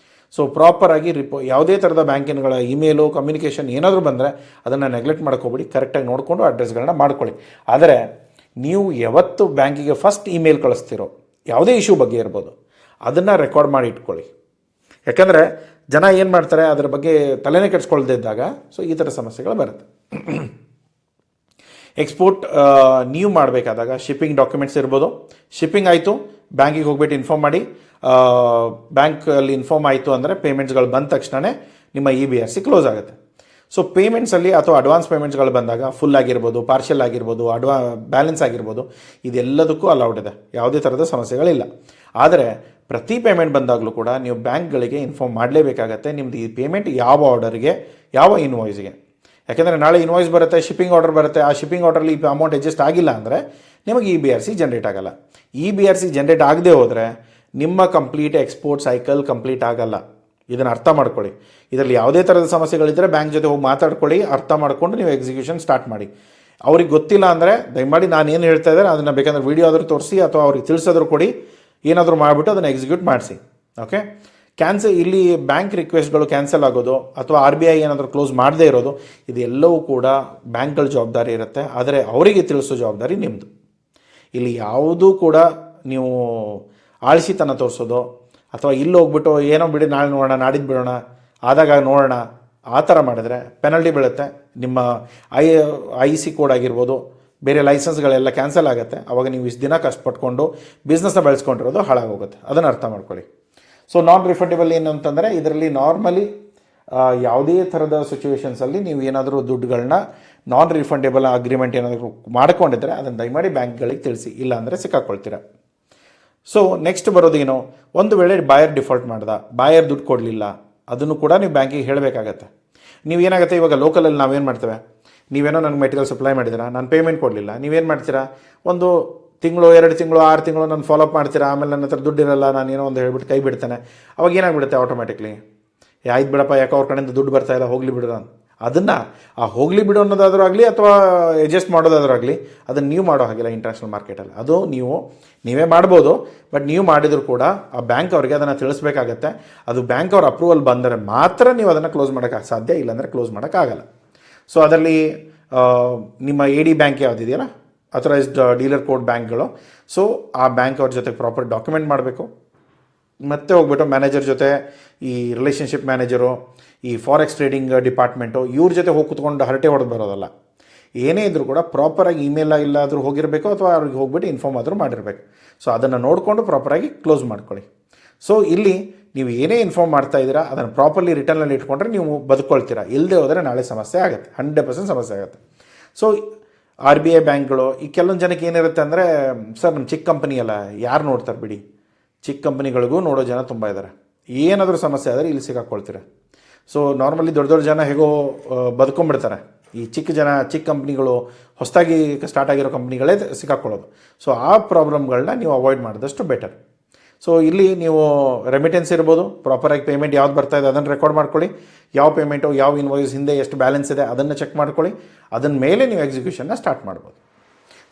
ಸೊ ಪ್ರಾಪರಾಗಿ ಯಾವುದೇ ಥರದ ಬ್ಯಾಂಕಿನಗಳ ಇಮೇಲು ಕಮ್ಯುನಿಕೇಷನ್ ಏನಾದರೂ ಬಂದರೆ ಅದನ್ನು ನೆಗ್ಲೆಕ್ಟ್ ಮಾಡ್ಕೋಬೇಡಿ, ಕರೆಕ್ಟಾಗಿ ನೋಡಿಕೊಂಡು ಅಡ್ರೆಸ್ಗಳನ್ನ ಮಾಡ್ಕೊಳ್ಳಿ. ಆದರೆ ನೀವು ಯಾವತ್ತು ಬ್ಯಾಂಕಿಗೆ ಫಸ್ಟ್ ಇಮೇಲ್ ಕಳಿಸ್ತಿರೋ ಯಾವುದೇ ಇಶ್ಯೂ ಬಗ್ಗೆ ಇರ್ಬೋದು, ಅದನ್ನು ರೆಕಾರ್ಡ್ ಮಾಡಿ ಇಟ್ಕೊಳ್ಳಿ. ಯಾಕಂದರೆ ಜನ ಏನು ಮಾಡ್ತಾರೆ, ಅದರ ಬಗ್ಗೆ ತಲೆನೇ ಕೆಡಿಸ್ಕೊಳ್ದೇ ಇದ್ದಾಗ ಸೊ ಈ ಥರ ಸಮಸ್ಯೆಗಳು ಬರುತ್ತೆ. ಎಕ್ಸ್ಪೋರ್ಟ್ ನೀವು ಮಾಡಬೇಕಾದಾಗ ಶಿಪ್ಪಿಂಗ್ ಡಾಕ್ಯುಮೆಂಟ್ಸ್ ಇರ್ಬೋದು. ಶಿಪ್ಪಿಂಗ್ ಆಯಿತು, ಬ್ಯಾಂಕಿಗೆ ಹೋಗ್ಬಿಟ್ಟು ಇನ್ಫಾರ್ಮ್ ಮಾಡಿ. ಬ್ಯಾಂಕಲ್ಲಿ ಇನ್ಫಾರ್ಮ್ ಆಯಿತು ಅಂದರೆ ಪೇಮೆಂಟ್ಸ್ಗಳು ಬಂದ ತಕ್ಷಣವೇ ನಿಮ್ಮ EBRC ಕ್ಲೋಸ್ ಆಗುತ್ತೆ. ಸೊ ಪೇಮೆಂಟ್ಸಲ್ಲಿ ಅಥವಾ ಅಡ್ವಾನ್ಸ್ ಪೇಮೆಂಟ್ಸ್ಗಳು ಬಂದಾಗ ಫುಲ್ ಆಗಿರ್ಬೋದು, ಪಾರ್ಷಿಯಲ್ ಆಗಿರ್ಬೋದು, ಬ್ಯಾಲೆನ್ಸ್ ಆಗಿರ್ಬೋದು, ಇದೆಲ್ಲದಕ್ಕೂ ಅಲೌಡ್ ಇದೆ, ಯಾವುದೇ ಥರದ ಸಮಸ್ಯೆಗಳಿಲ್ಲ. ಆದರೆ ಪ್ರತಿ ಪೇಮೆಂಟ್ ಬಂದಾಗಲೂ ಕೂಡ ನೀವು ಬ್ಯಾಂಕ್ಗಳಿಗೆ ಇನ್ಫಾರ್ಮ್ ಮಾಡಲೇಬೇಕಾಗತ್ತೆ ನಿಮ್ಮದು ಈ ಪೇಮೆಂಟ್ ಯಾವ ಆರ್ಡರ್ಗೆ, ಯಾವ ಇನ್ವಾಯ್ಸ್ಗೆ. ಯಾಕೆಂದರೆ ನಾಳೆ ಇನ್ವಾಯ್ಸ್ ಬರುತ್ತೆ, ಶಿಪ್ಪಿಂಗ್ ಆರ್ಡರ್ ಬರುತ್ತೆ, ಆ ಶಿಪ್ಪಿಂಗ್ ಆರ್ಡರ್ಲಿ ಈ ಅಮೌಂಟ್ ಅಡ್ಜಸ್ಟ್ ಆಗಿಲ್ಲ ಅಂದರೆ ನಿಮಗೆ EBRC ಜನ್ರೇಟ್ ಆಗಲ್ಲ. EBRC ಜನ್ರೇಟ್ ಆಗದೆ ಹೋದರೆ ನಿಮ್ಮ ಕಂಪ್ಲೀಟ್ ಎಕ್ಸ್ಪೋರ್ಟ್ ಸೈಕಲ್ ಕಂಪ್ಲೀಟ್ ಆಗಲ್ಲ. ಇದನ್ನು ಅರ್ಥ ಮಾಡ್ಕೊಳ್ಳಿ. ಇದರಲ್ಲಿ ಯಾವುದೇ ಥರದ ಸಮಸ್ಯೆಗಳಿದ್ದರೆ ಬ್ಯಾಂಕ್ ಜೊತೆ ಹೋಗಿ ಮಾತಾಡ್ಕೊಳ್ಳಿ, ಅರ್ಥ ಮಾಡಿಕೊಂಡು ನೀವು ಎಕ್ಸಿಕ್ಯೂಷನ್ ಸ್ಟಾರ್ಟ್ ಮಾಡಿ. ಅವ್ರಿಗೆ ಗೊತ್ತಿಲ್ಲ ಅಂದರೆ ದಯಮಾಡಿ ನಾನು ಏನು ಹೇಳ್ತಾ ಇದ್ದಾರೆ ಅದನ್ನು ಬೇಕಂದ್ರೆ ವೀಡಿಯೋ ಆದರೂ ತೋರಿಸಿ ಅಥವಾ ಅವ್ರಿಗೆ ತಿಳಿಸೋದ್ರು ಕೊಡಿ, ಏನಾದರೂ ಮಾಡಿಬಿಟ್ಟು ಅದನ್ನು ಎಕ್ಸಿಕ್ಯೂಟ್ ಮಾಡಿಸಿ. ಓಕೆ, ಇಲ್ಲಿ ಬ್ಯಾಂಕ್ ರಿಕ್ವೆಸ್ಟ್ಗಳು ಕ್ಯಾನ್ಸಲ್ ಆಗೋದು ಅಥವಾ RBI ಏನಾದರೂ ಕ್ಲೋಸ್ ಮಾಡದೇ ಇರೋದು ಇದೆಲ್ಲವೂ ಕೂಡ ಬ್ಯಾಂಕ್ಗಳ ಜವಾಬ್ದಾರಿ ಇರುತ್ತೆ. ಆದರೆ ಅವರಿಗೆ ತಿಳಿಸೋ ಜವಾಬ್ದಾರಿ ನಿಮ್ಮದು. ಇಲ್ಲಿ ಯಾವುದೂ ಕೂಡ ನೀವು ಆಳ್ಸಿತನ ತೋರಿಸೋದು ಅಥವಾ ಇಲ್ಲಿ ಹೋಗ್ಬಿಟ್ಟು ಏನೋ ಬಿಡಿ ನಾಳೆ ನೋಡೋಣ, ನಾಡಿದ್ದು ಬಿಡೋಣ, ಆದಾಗ ನೋಡೋಣ, ಆ ಥರ ಮಾಡಿದ್ರೆ ಪೆನಲ್ಟಿ ಬೀಳುತ್ತೆ. ನಿಮ್ಮ IC ಕೋಡ್ ಆಗಿರ್ಬೋದು, ಬೇರೆ ಲೈಸೆನ್ಸ್ಗಳೆಲ್ಲ ಕ್ಯಾನ್ಸಲ್ ಆಗುತ್ತೆ. ಆವಾಗ ನೀವು ಇಷ್ಟು ದಿನ ಕಷ್ಟಪಟ್ಕೊಂಡು ಬಿಸ್ನೆಸ್ನ ಬೆಳೆಸ್ಕೊಂಡಿರೋದು ಹಾಳಾಗೋಗುತ್ತೆ. ಅದನ್ನು ಅರ್ಥ ಮಾಡ್ಕೊಳ್ಳಿ. ಸೊ ನಾನ್ ರಿಫಂಡೇಬಲ್ ಏನು ಅಂತಂದರೆ ಇದರಲ್ಲಿ ನಾರ್ಮಲಿ ಯಾವುದೇ ಥರದ ಸಿಚುವೇಷನ್ಸಲ್ಲಿ ನೀವು ಏನಾದರೂ ದುಡ್ಡುಗಳನ್ನ ನಾನ್ ರಿಫಂಡೇಬಲ್ ಅಗ್ರಿಮೆಂಟ್ ಏನಾದರೂ ಮಾಡ್ಕೊಂಡಿದ್ರೆ ಅದನ್ನು ದಯಮಾಡಿ ಬ್ಯಾಂಕ್ಗಳಿಗೆ ತಿಳಿಸಿ, ಇಲ್ಲ ಅಂದರೆ ಸಿಕ್ಕಾಕೊಳ್ತೀರ. ಸೊ ನೆಕ್ಸ್ಟ್ ಬರೋದೇನು, ಒಂದು ವೇಳೆ ಬಾಯರ್ ಡಿಫಾಲ್ಟ್ ಮಾಡ್ದ, ಬಾಯರ್ ದುಡ್ಡು ಕೊಡಲಿಲ್ಲ, ಅದನ್ನು ಕೂಡ ನೀವು ಬ್ಯಾಂಕಿಗೆ ಹೇಳಬೇಕಾಗತ್ತೆ. ನೀವೇನಾಗುತ್ತೆ, ಇವಾಗ ಲೋಕಲಲ್ಲಿ ನಾವೇನು ಮಾಡ್ತೇವೆ, ನೀವೇನೋ ನನಗೆ ಮೆಟೀರಿಯಲ್ ಸಪ್ಲೈ ಮಾಡಿದ್ದೀರಾ, ನಾನು ಪೇಮೆಂಟ್ ಕೊಡಲಿಲ್ಲ, ನೀವೇನು ಮಾಡ್ತೀರಾ, ಒಂದು ತಿಂಗಳು, 2 ತಿಂಗಳು, 6 ತಿಂಗಳು ನಾನು ಫಾಲೋಅಪ್ ಮಾಡ್ತೀರಾ. ಆಮೇಲೆ ನನ್ನ ಹತ್ರ ದುಡ್ಡಿರಲ್ಲ, ನಾನು ಏನೋ ಒಂದು ಹೇಳ್ಬಿಟ್ಟು ಕೈ ಬಿಡ್ತೇನೆ. ಅವಾಗ ಏನಾಗ್ಬಿಡುತ್ತೆ ಆಟೋಮೆಟಿಕ್ಲಿ, ಆಯ್ತು ಬಿಡಪ್ಪ, ಯಾಕೆ ಅವ್ರ ಕಡೆಯಿಂದ ದುಡ್ಡು ಬರ್ತಾ ಇಲ್ಲ, ಹೋಗಲಿ ಬಿಡೋಣ. ಅದನ್ನು ಹೋಗಲಿ ಬಿಡು ಅನ್ನೋದಾದರೂ ಆಗಲಿ ಅಥವಾ ಅಡ್ಜಸ್ಟ್ ಮಾಡೋದಾದರೂ ಆಗಲಿ ಅದನ್ನು ನೀವು ಮಾಡೋ ಹಾಗಿಲ್ಲ ಇಂಟರ್ನ್ಯಾಷನಲ್ ಮಾರ್ಕೆಟಲ್ಲಿ. ಅದು ನೀವೇ ಮಾಡ್ಬೋದು, ಬಟ್ ನೀವು ಮಾಡಿದರೂ ಕೂಡ ಆ ಬ್ಯಾಂಕ್ ಅವರಿಗೆ ಅದನ್ನು ತಿಳಿಸ್ಬೇಕಾಗತ್ತೆ. ಅದು ಬ್ಯಾಂಕ್ ಅವ್ರ ಅಪ್ರೂವಲ್ ಬಂದರೆ ಮಾತ್ರ ನೀವು ಅದನ್ನು ಕ್ಲೋಸ್ ಮಾಡೋಕ್ಕೆ ಸಾಧ್ಯ, ಇಲ್ಲಾಂದರೆ ಕ್ಲೋಸ್ ಮಾಡೋಕ್ಕಾಗಲ್ಲ. ಸೊ ಅದರಲ್ಲಿ ನಿಮ್ಮ AD ಬ್ಯಾಂಕ್ ಯಾವುದಿದೆಯಲ್ಲ, ಅಥರೈಸ್ಡ್ ಡೀಲರ್ ಕೋಡ್ ಬ್ಯಾಂಕ್ಗಳು, ಸೊ ಆ ಬ್ಯಾಂಕ್ ಅವ್ರ ಜೊತೆ ಪ್ರಾಪರ್ ಡಾಕ್ಯುಮೆಂಟ್ ಮಾಡಬೇಕು. ಮತ್ತೆ ಹೋಗ್ಬಿಟ್ಟು ಮ್ಯಾನೇಜರ್ ಜೊತೆ, ಈ ರಿಲೇಷನ್ಶಿಪ್ ಮ್ಯಾನೇಜರು, ಈ ಫಾರೆಕ್ಸ್ ಟ್ರೇಡಿಂಗ್ ಡಿಪಾರ್ಟ್ಮೆಂಟು, ಇವ್ರ ಜೊತೆ ಹೋಗಿ ಕೂತ್ಕೊಂಡು ಹರಟೆ ಹೊಡೆದು ಬರೋದಲ್ಲ. ಏನೇ ಇದ್ರೂ ಕೂಡ ಪ್ರಾಪರಾಗಿ ಇಮೇಲ್ ಇಲ್ಲಾದರೂ ಹೋಗಿರಬೇಕು ಅಥವಾ ಅವ್ರಿಗೆ ಹೋಗ್ಬಿಟ್ಟು ಇನ್ಫಾರ್ಮ್ ಆದರೂ ಮಾಡಿರಬೇಕು. ಸೊ ಅದನ್ನು ನೋಡಿಕೊಂಡು ಪ್ರಾಪರಾಗಿ ಕ್ಲೋಸ್ ಮಾಡ್ಕೊಳ್ಳಿ. ಸೊ ಇಲ್ಲಿ ನೀವು ಏನೇ ಇನ್ಫಾರ್ಮ್ ಮಾಡ್ತಾ ಇದ್ದೀರಾ ಅದನ್ನು ಪ್ರಾಪರ್ಲಿ ರಿಟರ್ನಲ್ಲಿ ಇಟ್ಕೊಂಡ್ರೆ ನೀವು ಬದುಕೊಳ್ತೀರಾ. ಇಲ್ಲದೆ ಹೋದರೆ ನಾಳೆ ಸಮಸ್ಯೆ ಆಗುತ್ತೆ, 100% ಸಮಸ್ಯೆ ಆಗುತ್ತೆ. ಸೊ RBI ಬ್ಯಾಂಕ್ಗಳು ಈ ಕೆಲವೊಂದು ಜನಕ್ಕೆ ಏನಿರುತ್ತೆ ಅಂದರೆ, ಸರ್ ನಮ್ಮ ಚಿಕ್ಕ ಕಂಪನಿ ಅಲ್ಲ, ಯಾರು ನೋಡ್ತಾರೆ ಬಿಡಿ. ಚಿಕ್ಕ ಕಂಪನಿಗಳಿಗೂ ನೋಡೋ ಜನ ತುಂಬ ಇದ್ದಾರೆ. ಏನಾದರೂ ಸಮಸ್ಯೆ ಆದರೆ ಇಲ್ಲಿ ಸಿಕ್ಕಾಕೊಳ್ತೀರ. ಸೊ ನಾರ್ಮಲಿ ದೊಡ್ಡ ದೊಡ್ಡ ಜನ ಹೇಗೋ ಬದುಕೊಂಡ್ಬಿಡ್ತಾರೆ. ಈ ಚಿಕ್ಕ ಕಂಪ್ನಿಗಳು, ಹೊಸದಾಗಿ ಸ್ಟಾರ್ಟ್ ಆಗಿರೋ ಕಂಪ್ನಿಗಳೇ ಸಿಕ್ಕಾಕೊಳ್ಳೋದು. ಸೊ ಆ ಪ್ರಾಬ್ಲಮ್ಗಳನ್ನ ನೀವು ಅವಾಯ್ಡ್ ಮಾಡಿದಷ್ಟು ಬೆಟರ್. ಸೊ ಇಲ್ಲಿ ನೀವು ರೆಮಿಟೆನ್ಸ್ ಇರ್ಬೋದು, ಪ್ರಾಪರಾಗಿ ಪೇಮೆಂಟ್ ಯಾವ್ದು ಬರ್ತಾ ಇದೆ ಅದನ್ನು ರೆಕಾರ್ಡ್ ಮಾಡ್ಕೊಳ್ಳಿ. ಯಾವ ಪೇಮೆಂಟು, ಯಾವ ಇನ್ವಾಯ್ಸ್ ಹಿಂದೆ ಎಷ್ಟು ಬ್ಯಾಲೆನ್ಸ್ ಇದೆ ಅದನ್ನು ಚೆಕ್ ಮಾಡ್ಕೊಳ್ಳಿ. ಅದನ್ನ ಮೇಲೆ ನೀವು ಎಕ್ಸಿಕ್ಯೂಷನ್ನ ಸ್ಟಾರ್ಟ್ ಮಾಡ್ಬೋದು.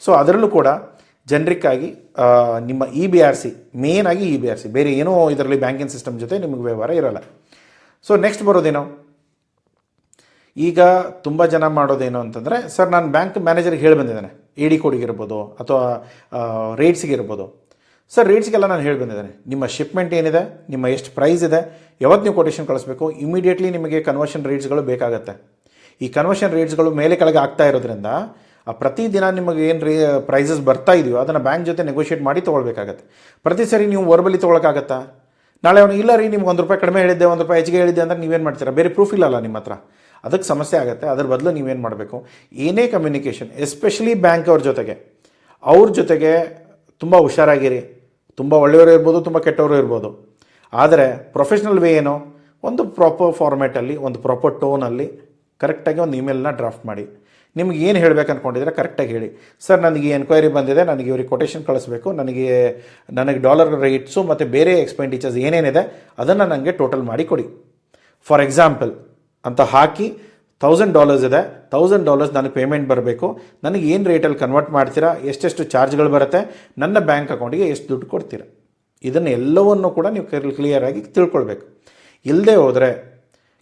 ಸೊ ಅದರಲ್ಲೂ ಕೂಡ ಜನರಿಕ್ಕಾಗಿ ನಿಮ್ಮ EBRC, ಮೇನಾಗಿ EBRC, ಬೇರೆ ಏನೋ ಇದರಲ್ಲಿ ಬ್ಯಾಂಕಿಂಗ್ ಸಿಸ್ಟಮ್ ಜೊತೆ ನಿಮಗೆ ವ್ಯವಹಾರ ಇರೋಲ್ಲ. ಸೊ ನೆಕ್ಸ್ಟ್ ಬರೋದೇನು, ಈಗ ತುಂಬ ಜನ ಮಾಡೋದೇನು ಅಂತಂದರೆ, ಸರ್ ನಾನು ಬ್ಯಾಂಕ್ ಮ್ಯಾನೇಜರ್ಗೆ ಹೇಳಿ ಬಂದಿದ್ದಾನೆ, AD ಕೋಡಿಗಿರ್ಬೋದು ಅಥವಾ ರೇಟ್ಸಿಗಿರ್ಬೋದು. ಸರ್ ರೇಟ್ಸ್ಗೆಲ್ಲ ನಾನು ಹೇಳಿ ಬಂದಿದ್ದೇನೆ, ನಿಮ್ಮ ಶಿಪ್ಮೆಂಟ್ ಏನಿದೆ, ನಿಮ್ಮ ಎಷ್ಟು ಪ್ರೈಸ್ ಇದೆ, ಯಾವತ್ತು ನೀವು ಕೊಟೇಶನ್ ಕಳಿಸ್ಬೇಕು, ಇಮಿಡಿಯೇಟ್ಲಿ ನಿಮಗೆ ಕನ್ವರ್ಷನ್ ರೇಟ್ಸ್ಗಳು ಬೇಕಾಗುತ್ತೆ. ಈ ಕನ್ವರ್ಷನ್ ರೇಟ್ಸ್ಗಳು ಮೇಲೆ ಕೆಳಗೆ ಆಗ್ತಾ ಇರೋದ್ರಿಂದ ಪ್ರತಿದಿನ ನಿಮಗೆ ಏನು ಪ್ರೈಸಸ್ ಬರ್ತಾ ಇದೆಯೋ ಅದನ್ನು ಬ್ಯಾಂಕ್ ಜೊತೆ ನೆಗೋಷಿಯೇಟ್ ಮಾಡಿ ತೊಗೊಳ್ಬೇಕಾಗತ್ತೆ. ಪ್ರತಿ ಸರಿ ನೀವು ವರ್ಬಲಿ ತೊಗೊಳಕ್ಕಾಗತ್ತಾ? ನಾಳೆ ಅವನು ಇಲ್ಲ ರೀ ನಿಮ್ಗೆ ₹1 ಕಡಿಮೆ ಹೇಳಿದ್ದೆ, ₹1 ಹೆಚ್ಚಿಗೆ ಹೇಳಿದ್ದೆ ಅಂದರೆ ನೀವೇನು ಮಾಡ್ತೀರಾ? ಬೇರೆ ಪ್ರೂಫ್ ಇಲ್ಲಲ್ಲ ನಿಮ್ಮ ಹತ್ರ, ಅದಕ್ಕೆ ಸಮಸ್ಯೆ ಆಗುತ್ತೆ. ಅದ್ರ ಬದಲು ನೀವೇನು ಮಾಡಬೇಕು, ಏನೇ ಕಮ್ಯುನಿಕೇಷನ್, ಎಸ್ಪೆಷಲಿ ಬ್ಯಾಂಕ್ ಅವ್ರ ಜೊತೆಗೆ ತುಂಬ ಹುಷಾರಾಗಿರಿ. ತುಂಬ ಒಳ್ಳೆಯವರು ಇರ್ಬೋದು, ತುಂಬ ಕೆಟ್ಟವರು ಇರ್ಬೋದು. ಆದರೆ ಪ್ರೊಫೆಷ್ನಲ್ ವೇ ಏನೋ, ಒಂದು ಪ್ರಾಪರ್ ಫಾರ್ಮ್ಯಾಟಲ್ಲಿ, ಒಂದು ಪ್ರಾಪರ್ ಟೋನಲ್ಲಿ ಕರೆಕ್ಟಾಗಿ ಒಂದು ಇಮೇಲ್ನ ಡ್ರಾಫ್ಟ್ ಮಾಡಿ. ನಿಮ್ಗೆ ಏನು ಹೇಳಬೇಕು ಅಂದ್ಕೊಂಡಿದ್ರೆ ಕರೆಕ್ಟಾಗಿ ಹೇಳಿ. ಸರ್ ನನಗೆ ಎನ್ಕ್ವೈರಿ ಬಂದಿದೆ, ನನಗೆ ಇವ್ರಿಗೆ ಕೊಟೇಶನ್ ಕಳಿಸ್ಬೇಕು, ನನಗೆ ಡಾಲರ್ ರೇಟ್ಸು ಮತ್ತು ಬೇರೆ ಎಕ್ಸ್ಪೆಂಡಿಚರ್ಸ್ ಏನೇನಿದೆ ಅದನ್ನು ನನಗೆ ಟೋಟಲ್ ಮಾಡಿ ಕೊಡಿ. ಫಾರ್ ಎಕ್ಸಾಂಪಲ್ ಅಂತ ಹಾಕಿ, $1,000 ಇದೆ, $1,000 ನನಗೆ ಪೇಮೆಂಟ್ ಬರಬೇಕು, ನನಗೆ ಏನು ರೇಟಲ್ಲಿ ಕನ್ವರ್ಟ್ ಮಾಡ್ತೀರಾ, ಎಷ್ಟೆಷ್ಟು ಚಾರ್ಜ್ಗಳು ಬರುತ್ತೆ, ನನ್ನ ಬ್ಯಾಂಕ್ ಅಕೌಂಟಿಗೆ ಎಷ್ಟು ದುಡ್ಡು ಕೊಡ್ತೀರಾ, ಇದನ್ನು ಎಲ್ಲವನ್ನೂ ಕೂಡ ನೀವು ಕ್ಲಿಯರಾಗಿ ತಿಳ್ಕೊಳ್ಬೇಕು. ಇಲ್ಲದೆ ಹೋದರೆ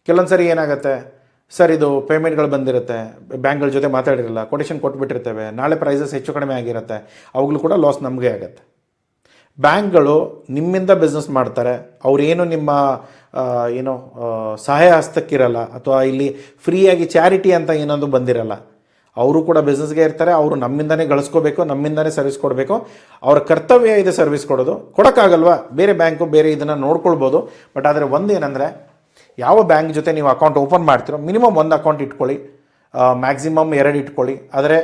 ಕೆಲವೊಂದು ಸರಿ ಏನಾಗುತ್ತೆ, ಸರ್ ಇದು ಪೇಮೆಂಟ್ಗಳು ಬಂದಿರುತ್ತೆ, ಬ್ಯಾಂಕ್ಗಳ ಜೊತೆ ಮಾತಾಡಿರಲ್ಲ, ಕೊಟೇಶನ್ ಕೊಟ್ಬಿಟ್ಟಿರ್ತೇವೆ, ನಾಳೆ ಪ್ರೈಸಸ್ ಹೆಚ್ಚು ಕಡಿಮೆ ಆಗಿರುತ್ತೆ, ಅವಾಗಲೂ ಕೂಡ ಲಾಸ್ ನಮಗೆ ಆಗುತ್ತೆ. ಬ್ಯಾಂಕ್ಗಳು ನಿಮ್ಮಿಂದ ಬಿಸ್ನೆಸ್ ಮಾಡ್ತಾರೆ, ಅವರೇನು ನಿಮ್ಮ ಸಹಾಯ ಹಸ್ತಕ್ಕಿರಲ್ಲ, ಅಥವಾ ಇಲ್ಲಿ ಫ್ರೀಯಾಗಿ ಚಾರಿಟಿ ಅಂತ ಏನೊಂದು ಬಂದಿರಲ್ಲ. ಅವರು ಕೂಡ ಬಿಸ್ನೆಸ್ಗೆ ಇರ್ತಾರೆ, ಅವರು ನಮ್ಮಿಂದನೇ ಗಳಿಸ್ಕೋಬೇಕು, ನಮ್ಮಿಂದನೇ ಸರ್ವಿಸ್ ಕೊಡಬೇಕು. ಅವರ ಕರ್ತವ್ಯ ಇದೆ ಸರ್ವಿಸ್ ಕೊಡೋದು. ಕೊಡೋಕ್ಕಾಗಲ್ವಾ, ಬೇರೆ ಬ್ಯಾಂಕು ಬೇರೆ ಇದನ್ನು ನೋಡ್ಕೊಳ್ಬೋದು. ಬಟ್ ಆದರೆ ಒಂದೇನೆಂದರೆ, ಯಾವ ಬ್ಯಾಂಕ್ ಜೊತೆ ನೀವು ಅಕೌಂಟ್ ಓಪನ್ ಮಾಡ್ತೀರೋ ಮಿನಿಮಮ್ 1 ಅಕೌಂಟ್ ಇಟ್ಕೊಳ್ಳಿ, ಮ್ಯಾಕ್ಸಿಮಮ್ 2 ಇಟ್ಕೊಳ್ಳಿ. ಆದರೆ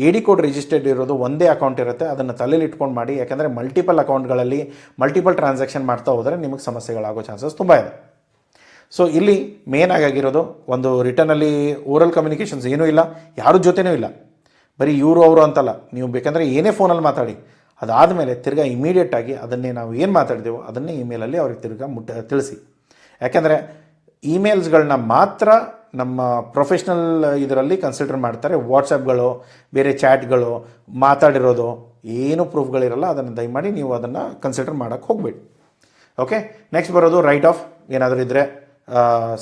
AD ಕೋಡ್ ರಿಜಿಸ್ಟರ್ಡ್ ಇರೋದು ಒಂದೇ ಅಕೌಂಟ್ ಇರುತ್ತೆ, ಅದನ್ನು ತಲೆಯಲ್ಲಿ ಇಟ್ಕೊಂಡು ಮಾಡಿ. ಯಾಕಂದರೆ ಮಲ್ಟಿಪಲ್ ಅಕೌಂಟ್ಗಳಲ್ಲಿ ಮಲ್ಟಿಪಲ್ ಟ್ರಾನ್ಸಾಕ್ಷನ್ ಮಾಡ್ತಾ ಹೋದರೆ ನಿಮಗೆ ಸಮಸ್ಯೆಗಳಾಗೋ ಚಾನ್ಸಸ್ ತುಂಬ ಇದೆ. ಸೊ ಇಲ್ಲಿ ಮೇನ್ ಆಗಿರೋದು ಒಂದು ರಿಟರ್ನಲ್ಲಿ ಓರಲ್ ಕಮ್ಯುನಿಕೇಷನ್ಸ್ ಏನೂ ಇಲ್ಲ, ಯಾರ ಜೊತೆನೂ ಇಲ್ಲ, ಬರೀ ಇವರು ಅವರು ಅಂತಲ್ಲ. ನೀವು ಬೇಕಂದರೆ ಏನೇ ಫೋನಲ್ಲಿ ಮಾತಾಡಿ, ಅದಾದಮೇಲೆ ತಿರ್ಗಾ ಇಮಿಡಿಯೇಟಾಗಿ ಅದನ್ನೇ ನಾವು ಏನು ಮಾತಾಡಿದೆವೋ ಅದನ್ನೇ ಇಮೇಲಲ್ಲಿ ಅವ್ರಿಗೆ ತಿರ್ಗಾ ತಿಳಿಸಿ. ಯಾಕೆಂದರೆ ಇಮೇಲ್ಸ್ಗಳನ್ನ ಮಾತ್ರ ನಮ್ಮ ಪ್ರೊಫೆಷ್ನಲ್ ಇದರಲ್ಲಿ ಕನ್ಸಿಡರ್ ಮಾಡ್ತಾರೆ. ವಾಟ್ಸಪ್ಗಳು, ಬೇರೆ ಚಾಟ್ಗಳು, ಮಾತಾಡಿರೋದು ಏನು ಪ್ರೂಫ್ಗಳಿರಲ್ಲ, ಅದನ್ನು ದಯಮಾಡಿ ನೀವು ಅದನ್ನು ಕನ್ಸಿಡರ್ ಮಾಡೋಕ್ಕೆ ಹೋಗಬೇಡಿ. ಓಕೆ, ನೆಕ್ಸ್ಟ್ ಬರೋದು ರೈಟ್ ಆಫ್. ಏನಾದರೂ ಇದ್ದರೆ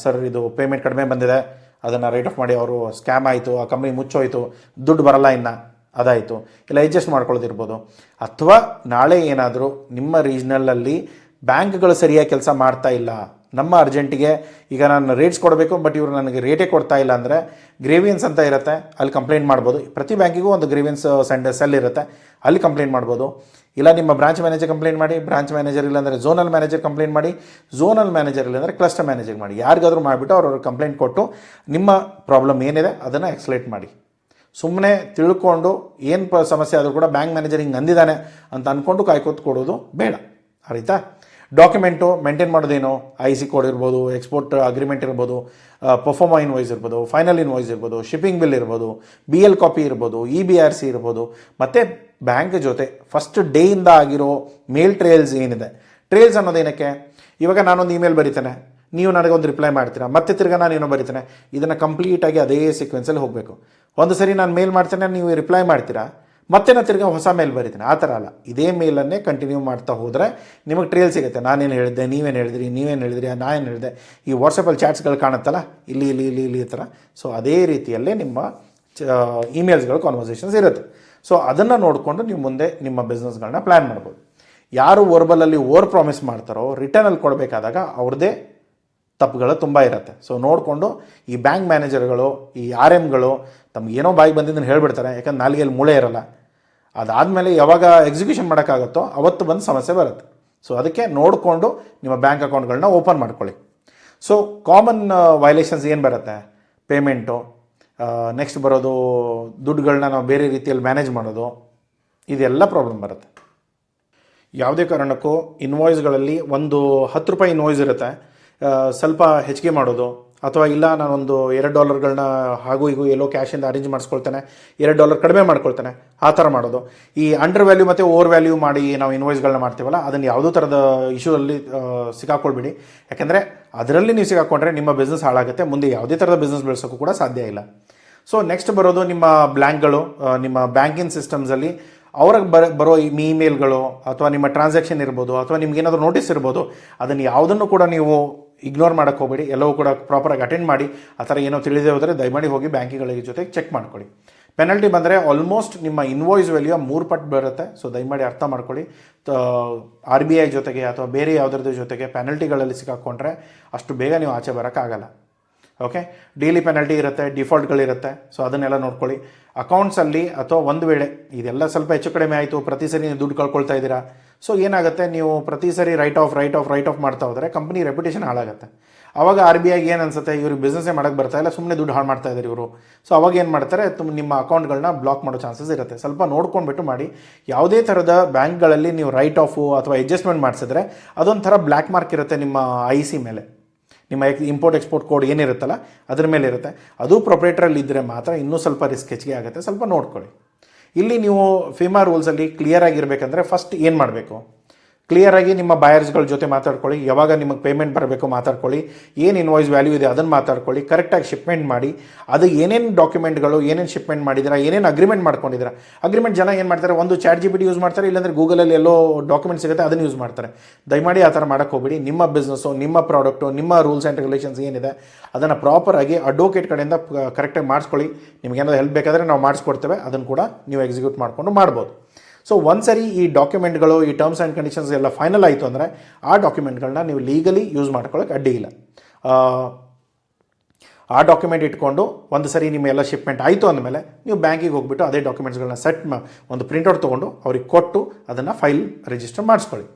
ಸರ್ ಇದು ಪೇಮೆಂಟ್ ಕಡಿಮೆ ಬಂದಿದೆ, ಅದನ್ನು ರೈಟ್ ಆಫ್ ಮಾಡಿ, ಅವರು ಸ್ಕ್ಯಾಮ್ ಆಯಿತು, ಆ ಕಂಪ್ನಿ ಮುಚ್ಚೋಯ್ತು, ದುಡ್ಡು ಬರಲ್ಲ ಇನ್ನು, ಅದಾಯಿತು, ಇಲ್ಲ ಅಡ್ಜಸ್ಟ್ ಮಾಡ್ಕೊಳ್ಳೋದಿರ್ಬೋದು. ಅಥವಾ ನಾಳೆ ಏನಾದರೂ ನಿಮ್ಮ ರೀಜ್ನಲಲ್ಲಿ ಬ್ಯಾಂಕ್ಗಳು ಸರಿಯಾಗಿ ಕೆಲಸ ಮಾಡ್ತಾ ಇಲ್ಲ, ನಮ್ಮ ಅರ್ಜೆಂಟಿಗೆ ಈಗ ನಾನು ರೇಟ್ಸ್ ಕೊಡಬೇಕು ಬಟ್ ಇವರು ನನಗೆ ರೇಟೇ ಕೊಡ್ತಾ ಇಲ್ಲ ಅಂದರೆ ಗ್ರೇವಿಯನ್ಸ್ ಅಂತ ಇರುತ್ತೆ, ಅಲ್ಲಿ ಕಂಪ್ಲೇಂಟ್ ಮಾಡ್ಬೋದು. ಪ್ರತಿ ಬ್ಯಾಂಕಿಗೂ ಒಂದು ಗ್ರೇವಿಯನ್ಸ್ ಸೆಲ್ ಇರುತ್ತೆ, ಅಲ್ಲಿ ಕಂಪ್ಲೇಂಟ್ ಮಾಡ್ಬೋದು. ಇಲ್ಲ ನಿಮ್ಮ ಬ್ರಾಂಚ್ ಮ್ಯಾನೇಜರ್ ಕಂಪ್ಲೇಂಟ್ ಮಾಡಿ, ಬ್ರಾಂಚ್ ಮ್ಯಾನೇಜರ್ ಇಲ್ಲಾಂದರೆ ಝೋನಲ್ ಮ್ಯಾನೇಜರ್ ಕಂಪ್ಲೇಂಟ್ ಮಾಡಿ, ಝೋನಲ್ ಮ್ಯಾನೇಜರ್ ಇಲ್ಲಾಂದರೆ ಕ್ಲಸ್ಟರ್ ಮ್ಯಾನೇಜರ್ ಮಾಡಿ. ಯಾರಿಗಾದರೂ ಮಾಡಿಬಿಟ್ಟು ಅವ್ರವ್ರ ಕಂಪ್ಲೇಂಟ್ ಕೊಟ್ಟು ನಿಮ್ಮ ಪ್ರಾಬ್ಲಮ್ ಏನಿದೆ ಅದನ್ನು ಎಕ್ಸ್ಪ್ಲೇಟ್ ಮಾಡಿ. ಸುಮ್ಮನೆ ತಿಳ್ಕೊಂಡು ಏನು ಸಮಸ್ಯೆ ಆದರೂ ಕೂಡ ಬ್ಯಾಂಕ್ ಮ್ಯಾನೇಜರ್ ಹಿಂಗೆ ಅಂದಿದ್ದಾನೆ ಅಂತ ಅಂದ್ಕೊಂಡು ಕಾಯ್ಕೋತು ಕೊಡೋದು ಬೇಡ. ಆಯಿತಾ? ಡಾಕ್ಯುಮೆಂಟು ಮೇಂಟೈನ್ ಮಾಡೋದೇನು, IC ಕೋಡ್ ಇರ್ಬೋದು, ಎಕ್ಸ್ಪೋರ್ಟ್ ಅಗ್ರಿಮೆಂಟ್ ಇರ್ಬೋದು, ಪರ್ಫಾರ್ಮಾ ಇನ್ವಾಯ್ಸ್ ಇರ್ಬೋದು, ಫೈನಲ್ ಇನ್ವಾಯ್ಸ್ ಇರ್ಬೋದು, ಶಿಪ್ಪಿಂಗ್ ಬಿಲ್ ಇರ್ಬೋದು, BL ಕಾಪಿ ಇರ್ಬೋದು, EBRC ಇರ್ಬೋದು, ಮತ್ತು ಬ್ಯಾಂಕ್ ಜೊತೆ ಫಸ್ಟ್ ಡೇಯಿಂದ ಆಗಿರೋ ಮೇಲ್ ಟ್ರೇಲ್ಸ್ ಏನಿದೆ. ಟ್ರೇಲ್ಸ್ ಅನ್ನೋದೇನಕ್ಕೆ, ಇವಾಗ ನಾನೊಂದು ಇಮೇಲ್ ಬರೀತೇನೆ, ನೀವು ನನಗೊಂದು ರಿಪ್ಲೈ ಮಾಡ್ತೀರಾ, ಮತ್ತೆ ತಿರ್ಗಾ ನಾನು ಏನೋ ಬರೀತೇನೆ, ಇದನ್ನು ಕಂಪ್ಲೀಟಾಗಿ ಅದೇ ಸೀಕ್ವೆನ್ಸಲ್ಲಿ ಹೋಗಬೇಕು. ಒಂದು ಸರಿ ನಾನು ಮೇಲ್ ಮಾಡ್ತೇನೆ, ನೀವು ರಿಪ್ಲೈ ಮಾಡ್ತೀರಾ, ಮತ್ತೆ ನಾನು ತಿರ್ಗಾ ಹೊಸ ಮೇಲ್ ಬರೀತೀನಿ, ಆ ಥರ ಅಲ್ಲ. ಇದೇ ಮೇಲನ್ನೇ ಕಂಟಿನ್ಯೂ ಮಾಡ್ತಾ ಹೋದರೆ ನಿಮಗೆ ಟ್ರೇಲ್ ಸಿಗುತ್ತೆ. ನಾನೇನು ಹೇಳಿದೆ, ನೀವೇನು ಹೇಳಿದ್ರಿ, ನಾನೇನು ಹೇಳಿದೆ, ಈ ವಾಟ್ಸಪ್ಪಲ್ಲಿ ಚಾಟ್ಸ್ಗಳು ಕಾಣುತ್ತಲ್ಲ, ಇಲ್ಲಿ ಇಲ್ಲಿ ಇಲ್ಲಿ ಇಲ್ಲಿ ಈ ಥರ. ಸೊ ಅದೇ ರೀತಿಯಲ್ಲೇ ನಿಮ್ಮ ಇಮೇಲ್ಸ್ಗಳು ಕಾನ್ವರ್ಸೇಷನ್ಸ್ ಇರುತ್ತೆ. ಸೊ ಅದನ್ನು ನೋಡಿಕೊಂಡು ನೀವು ಮುಂದೆ ನಿಮ್ಮ ಬಿಸ್ನೆಸ್ಗಳನ್ನ ಪ್ಲ್ಯಾನ್ ಮಾಡ್ಬೋದು. ಯಾರು ವರ್ಬಲಲ್ಲಿ ಓವರ್ ಪ್ರಾಮಿಸ್ ಮಾಡ್ತಾರೋ ರಿಟರ್ನಲ್ಲಿ ಕೊಡಬೇಕಾದಾಗ ಅವ್ರದ್ದೇ ತಪ್ಪುಗಳು ತುಂಬ ಇರುತ್ತೆ. ಸೊ ನೋಡಿಕೊಂಡು ಈ ಬ್ಯಾಂಕ್ ಮ್ಯಾನೇಜರ್ಗಳು, ಈ RMಗಳು ತಮ್ಗೆ ಏನೋ ಬಾಯಿಗೆ ಬಂದಿದ್ದನ್ನು ಹೇಳ್ಬಿಡ್ತಾರೆ, ಯಾಕಂದ್ರೆ ನಾಲಿಗೆಯಲ್ಲಿ ಮೂಳೆ ಇರಲ್ಲ. ಅದಾದಮೇಲೆ ಯಾವಾಗ ಎಕ್ಸಿಕ್ಯೂಷನ್ ಮಾಡೋಕ್ಕಾಗುತ್ತೋ ಅವತ್ತು ಬಂದು ಸಮಸ್ಯೆ ಬರುತ್ತೆ. ಸೊ ಅದಕ್ಕೆ ನೋಡಿಕೊಂಡು ನಿಮ್ಮ ಬ್ಯಾಂಕ್ ಅಕೌಂಟ್ಗಳನ್ನ ಓಪನ್ ಮಾಡ್ಕೊಳ್ಳಿ. ಸೊ ಕಾಮನ್ ವೈಲೇಷನ್ಸ್ ಏನು ಬರುತ್ತೆ, ಪೇಮೆಂಟು, ನೆಕ್ಸ್ಟ್ ಬರೋದು ದುಡ್ಡುಗಳನ್ನ ನಾವು ಬೇರೆ ರೀತಿಯಲ್ಲಿ ಮ್ಯಾನೇಜ್ ಮಾಡೋದು, ಇದೆಲ್ಲ ಪ್ರಾಬ್ಲಮ್ ಬರುತ್ತೆ. ಯಾವುದೇ ಕಾರಣಕ್ಕೂ ಇನ್ವಾಯ್ಸ್ಗಳಲ್ಲಿ ಒಂದು ₹10 ಇನ್ವಾಯ್ಸ್ ಇರುತ್ತೆ, ಸ್ವಲ್ಪ ಹೆಚ್ಚಿಗೆ ಮಾಡೋದು, ಅಥವಾ ಇಲ್ಲ ನಾನೊಂದು $2 ಹಾಗೂ ಈಗ ಎಲ್ಲೋ ಕ್ಯಾಶಿಂದ ಅರೇಂಜ್ ಮಾಡಿಸ್ಕೊಳ್ತೇನೆ, $2 ಕಡಿಮೆ ಮಾಡ್ಕೊಳ್ತೇನೆ, ಆ ಥರ ಮಾಡೋದು. ಈ ಅಂಡರ್ ವ್ಯಾಲ್ಯೂ ಮತ್ತು ಓವರ್ ವ್ಯಾಲ್ಯೂ ಮಾಡಿ ನಾವು ಇನ್ವಾಯ್ಸ್ಗಳನ್ನ ಮಾಡ್ತೀವಲ್ಲ, ಅದನ್ನು ಯಾವುದೋ ಥರದ ಇಶ್ಯೂಲ್ಲಿ ಸಿಕ್ಕಾಕೊಳ್ಬೇಡಿ. ಯಾಕೆಂದರೆ ಅದರಲ್ಲಿ ನೀವು ಸಿಕ್ಕಾಕೊಂಡ್ರೆ ನಿಮ್ಮ ಬಿಸ್ನೆಸ್ ಹಾಳಾಗುತ್ತೆ, ಮುಂದೆ ಯಾವುದೇ ಥರದ ಬಿಸ್ನೆಸ್ ಬೆಳೆಸೋಕ್ಕೂ ಕೂಡ ಸಾಧ್ಯ ಇಲ್ಲ. ಸೊ ನೆಕ್ಸ್ಟ್ ಬರೋದು ನಿಮ್ಮ ಬ್ಲ್ಯಾಂಕ್ಗಳು. ನಿಮ್ಮ ಬ್ಯಾಂಕಿಂಗ್ ಸಿಸ್ಟಮ್ಸಲ್ಲಿ ಅವ್ರಿಗೆ ಬರೋ ಇಮೇಲ್ಗಳು ಅಥವಾ ನಿಮ್ಮ ಟ್ರಾನ್ಸಾಕ್ಷನ್ ಇರ್ಬೋದು, ಅಥವಾ ನಿಮ್ಗೇನಾದರೂ ನೋಟಿಸ್ ಇರ್ಬೋದು, ಅದನ್ನು ಯಾವುದನ್ನು ಕೂಡ ನೀವು ಇಗ್ನೋರ್ ಮಾಡೋಕ್ಕೆ ಹೋಗಬೇಡಿ. ಎಲ್ಲವೂ ಕೂಡ ಪ್ರಾಪರಾಗಿ ಅಟೆಂಡ್ ಮಾಡಿ. ಆ ಥರ ಏನೋ ತಿಳಿದೇ ಹೋದರೆ ದಯಮಾಡಿ ಹೋಗಿ ಬ್ಯಾಂಕಿಗಳ ಜೊತೆ ಚೆಕ್ ಮಾಡ್ಕೊಳ್ಳಿ. ಪೆನಲ್ಟಿ ಬಂದರೆ ಆಲ್ಮೋಸ್ಟ್ ನಿಮ್ಮ ಇನ್ವಾಯ್ಸ್ ವ್ಯಾಲ್ಯೂ 3 ಪಟ್ಟು ಬರುತ್ತೆ. ಸೊ ದಯಮಾಡಿ ಅರ್ಥ ಮಾಡ್ಕೊಳ್ಳಿ. RBI ಜೊತೆಗೆ ಅಥವಾ ಬೇರೆ ಯಾವುದ್ರದ್ದು ಜೊತೆಗೆ ಪೆನಲ್ಟಿಗಳಲ್ಲಿ ಸಿಕ್ಕಾಕೊಂಡ್ರೆ ಅಷ್ಟು ಬೇಗ ನೀವು ಆಚೆ ಬರೋಕ್ಕಾಗಲ್ಲ. ಓಕೆ, ಡೈಲಿ ಪೆನಲ್ಟಿ ಇರುತ್ತೆ, ಡಿಫಾಲ್ಟ್ಗಳಿರುತ್ತೆ. ಸೊ ಅದನ್ನೆಲ್ಲ ನೋಡ್ಕೊಳ್ಳಿ. ಅಕೌಂಟ್ಸಲ್ಲಿ ಅಥವಾ ಒಂದು ವೇಳೆ ಇದೆಲ್ಲ ಸ್ವಲ್ಪ ಹೆಚ್ಚು ಕಡಿಮೆ ಆಯಿತು, ಪ್ರತಿ ಸರಿ ನೀವು ದುಡ್ಡು ಕಳ್ಕೊಳ್ತಾ ಇದ್ದೀರಾ, ಸೊ ಏನಾಗುತ್ತೆ, ನೀವು ಪ್ರತಿ ಸರಿ ರೈಟ್ ಆಫ್ ಮಾಡ್ತಾ ಹೋದರೆ ಕಂಪ್ನಿ ರೆಪ್ಯುಟೇಷನ್ ಹಾಳಾಗುತ್ತೆ. ಆವಾಗ RBIಗೆ ಏನು ಅನ್ಸುತ್ತೆ, ಇವ್ರಿಗೆ ಬಿಸ್ನೆಸ್ಸೇ ಮಾಡೋಕ್ಕೆ ಬರ್ತಾ ಇಲ್ಲ, ಸುಮ್ಮನೆ ದುಡ್ಡು ಹಾಳು ಮಾಡ್ತಾ ಇದ್ದಾರೆ ಇವರು. ಸೊ ಅವಾಗ ಏನು ಮಾಡ್ತಾರೆ, ನಿಮ್ಮ ಅಕೌಂಟ್ಗಳನ್ನ ಬ್ಲಾಕ್ ಮಾಡೋ ಚಾನ್ಸಸ್ ಇರುತ್ತೆ. ಸ್ವಲ್ಪ ನೋಡ್ಕೊಂಡ್ಬಿಟ್ಟು ಮಾಡಿ. ಯಾವುದೇ ಥರದ ಬ್ಯಾಂಕ್ಗಳಲ್ಲಿ ನೀವು ರೈಟ್ ಆಫು ಅಥವಾ ಅಡ್ಜಸ್ಟ್ಮೆಂಟ್ ಮಾಡಿಸಿದ್ರೆ ಅದೊಂಥರ ಬ್ಲ್ಯಾಕ್ ಮಾರ್ಕ್ ಇರುತ್ತೆ ನಿಮ್ಮ IC ಮೇಲೆ. ನಿಮ್ಮ ಇಂಪೋರ್ಟ್ ಎಕ್ಸ್ಪೋರ್ಟ್ ಕೋಡ್ ಏನಿರುತ್ತಲ್ಲ ಅದ್ರ ಮೇಲೆ ಇರುತ್ತೆ. ಅದು ಪ್ರೊಪ್ರೈಟ್ರಲ್ಲಿ ಇದ್ದರೆ ಮಾತ್ರ ಇನ್ನೂ ಸ್ವಲ್ಪ ರಿಸ್ಕ್ ಹೆಚ್ಚಿಗೆ ಆಗುತ್ತೆ, ಸ್ವಲ್ಪ ನೋಡ್ಕೊಳ್ಳಿ. ಇಲ್ಲಿ ನೀವು ಫಿಮಾ ರೂಲ್ಸಲ್ಲಿ ಕ್ಲಿಯರ್ ಆಗಿರಬೇಕಂದ್ರೆ ಫಸ್ಟ್ ಏನು ಮಾಡಬೇಕು, ಕ್ಲಿಯರಾಗಿ ನಿಮ್ಮ ಬಯರ್ಸ್ಗಳ ಜೊತೆ ಮಾತಾಡ್ಕೊಳ್ಳಿ. ಯಾವಾಗ ನಿಮಗೆ ಪೇಮೆಂಟ್ ಬರಬೇಕು ಮಾತಾಡ್ಕೊಳ್ಳಿ. ಏನು ಇನ್ವಾಯ್ಸ್ ವ್ಯಾಲ್ಯೂ ಇದೆ ಅದನ್ನು ಮಾತಾಡ್ಕೊಳ್ಳಿ. ಕರೆಕ್ಟಾಗಿ ಶಿಪ್ಮೆಂಟ್ ಮಾಡಿ. ಅದು ಏನೇನು ಡಾಕ್ಯುಮೆಂಟ್ಗಳು, ಏನೇನು ಶಿಪ್ಮೆಂಟ್ ಮಾಡಿದ್ದೀರಾ, ಏನೇನು ಅಗ್ರಿಮೆಂಟ್ ಮಾಡ್ಕೊಂಡಿದ್ದೀರಾ. ಅಗ್ರಿಮೆಂಟ್ ಜನ ಏನು ಮಾಡ್ತಾರೆ, ಒಂದು ChatGPT ಯೂಸ್ ಮಾಡ್ತಾರೆ, ಇಲ್ಲಾಂದರೆ ಗೂಗಲಲ್ಲಿ ಎಲ್ಲೋ ಡಾಕ್ಯುಮೆಂಟ್ ಸಿಗುತ್ತೆ ಅದನ್ನು ಯೂಸ್ ಮಾಡ್ತಾರೆ. ದಯಮಾಡಿ ಆ ಥರ ಮಾಡೋಕ್ಕೆ ಹೋಗ್ಬೇಡಿ. ನಿಮ್ಮ ಬಿಸ್ನೆಸ್ಸು, ನಿಮ್ಮ ಪ್ರಾಡಕ್ಟು, ನಿಮ್ಮ ರೂಲ್ಸ್ ಆ್ಯಂಡ್ ರೆಗ್ಯುಲೇಷನ್ಸ್ ಏನಿದೆ ಅದನ್ನು ಪ್ರಾಪರಾಗಿ ಅಡ್ವೊಕೇಟ್ ಕಡೆಯಿಂದ ಕರೆಕ್ಟಾಗಿ ಮಾಡಿಸ್ಕೊಳ್ಳಿ. ನಿಮಗೇನಾದ್ರು ಹೆಲ್ಪ್ ಬೇಕಾದರೆ ನಾವು ಮಾಡಿಸ್ಕೊಡ್ತೇವೆ, ಅದನ್ನು ಕೂಡ ನೀವು ಎಕ್ಸಿಕ್ಯೂಟ್ ಮಾಡಿಕೊಂಡು ಮಾಡ್ಬೋದು. ಸೊ ಒಂದ್ಸರಿ ಈ ಡಾಕ್ಯುಮೆಂಟ್ಗಳು, ಈ ಟರ್ಮ್ಸ್ ಆ್ಯಂಡ್ ಕಂಡೀಷನ್ಸ್ ಎಲ್ಲ ಫೈನಲ್ ಆಯಿತು ಅಂದರೆ ಆ ಡಾಕ್ಯುಮೆಂಟ್ಗಳನ್ನ ನೀವು ಲೀಗಲಿ ಯೂಸ್ ಮಾಡ್ಕೊಳ್ಳೋಕೆ ಅಡ್ಡಿ ಇಲ್ಲ. ಆ ಡಾಕ್ಯುಮೆಂಟ್ ಇಟ್ಕೊಂಡು ಒಂದು ಸರಿ ನಿಮ್ಮ ಎಲ್ಲ ಶಿಪ್ಮೆಂಟ್ ಆಯಿತು ಅಂದಮೇಲೆ ನೀವು ಬ್ಯಾಂಕಿಗೆ ಹೋಗ್ಬಿಟ್ಟು ಅದೇ ಡಾಕ್ಯುಮೆಂಟ್ಸ್ಗಳನ್ನ ಒಂದು ಪ್ರಿಂಟ್ಔಟ್ ತೊಗೊಂಡು ಅವ್ರಿಗೆ ಕೊಟ್ಟು ಅದನ್ನು ಫೈಲ್ ರಿಜಿಸ್ಟರ್ ಮಾಡಿಸ್ಕೊಳ್ಳಿ.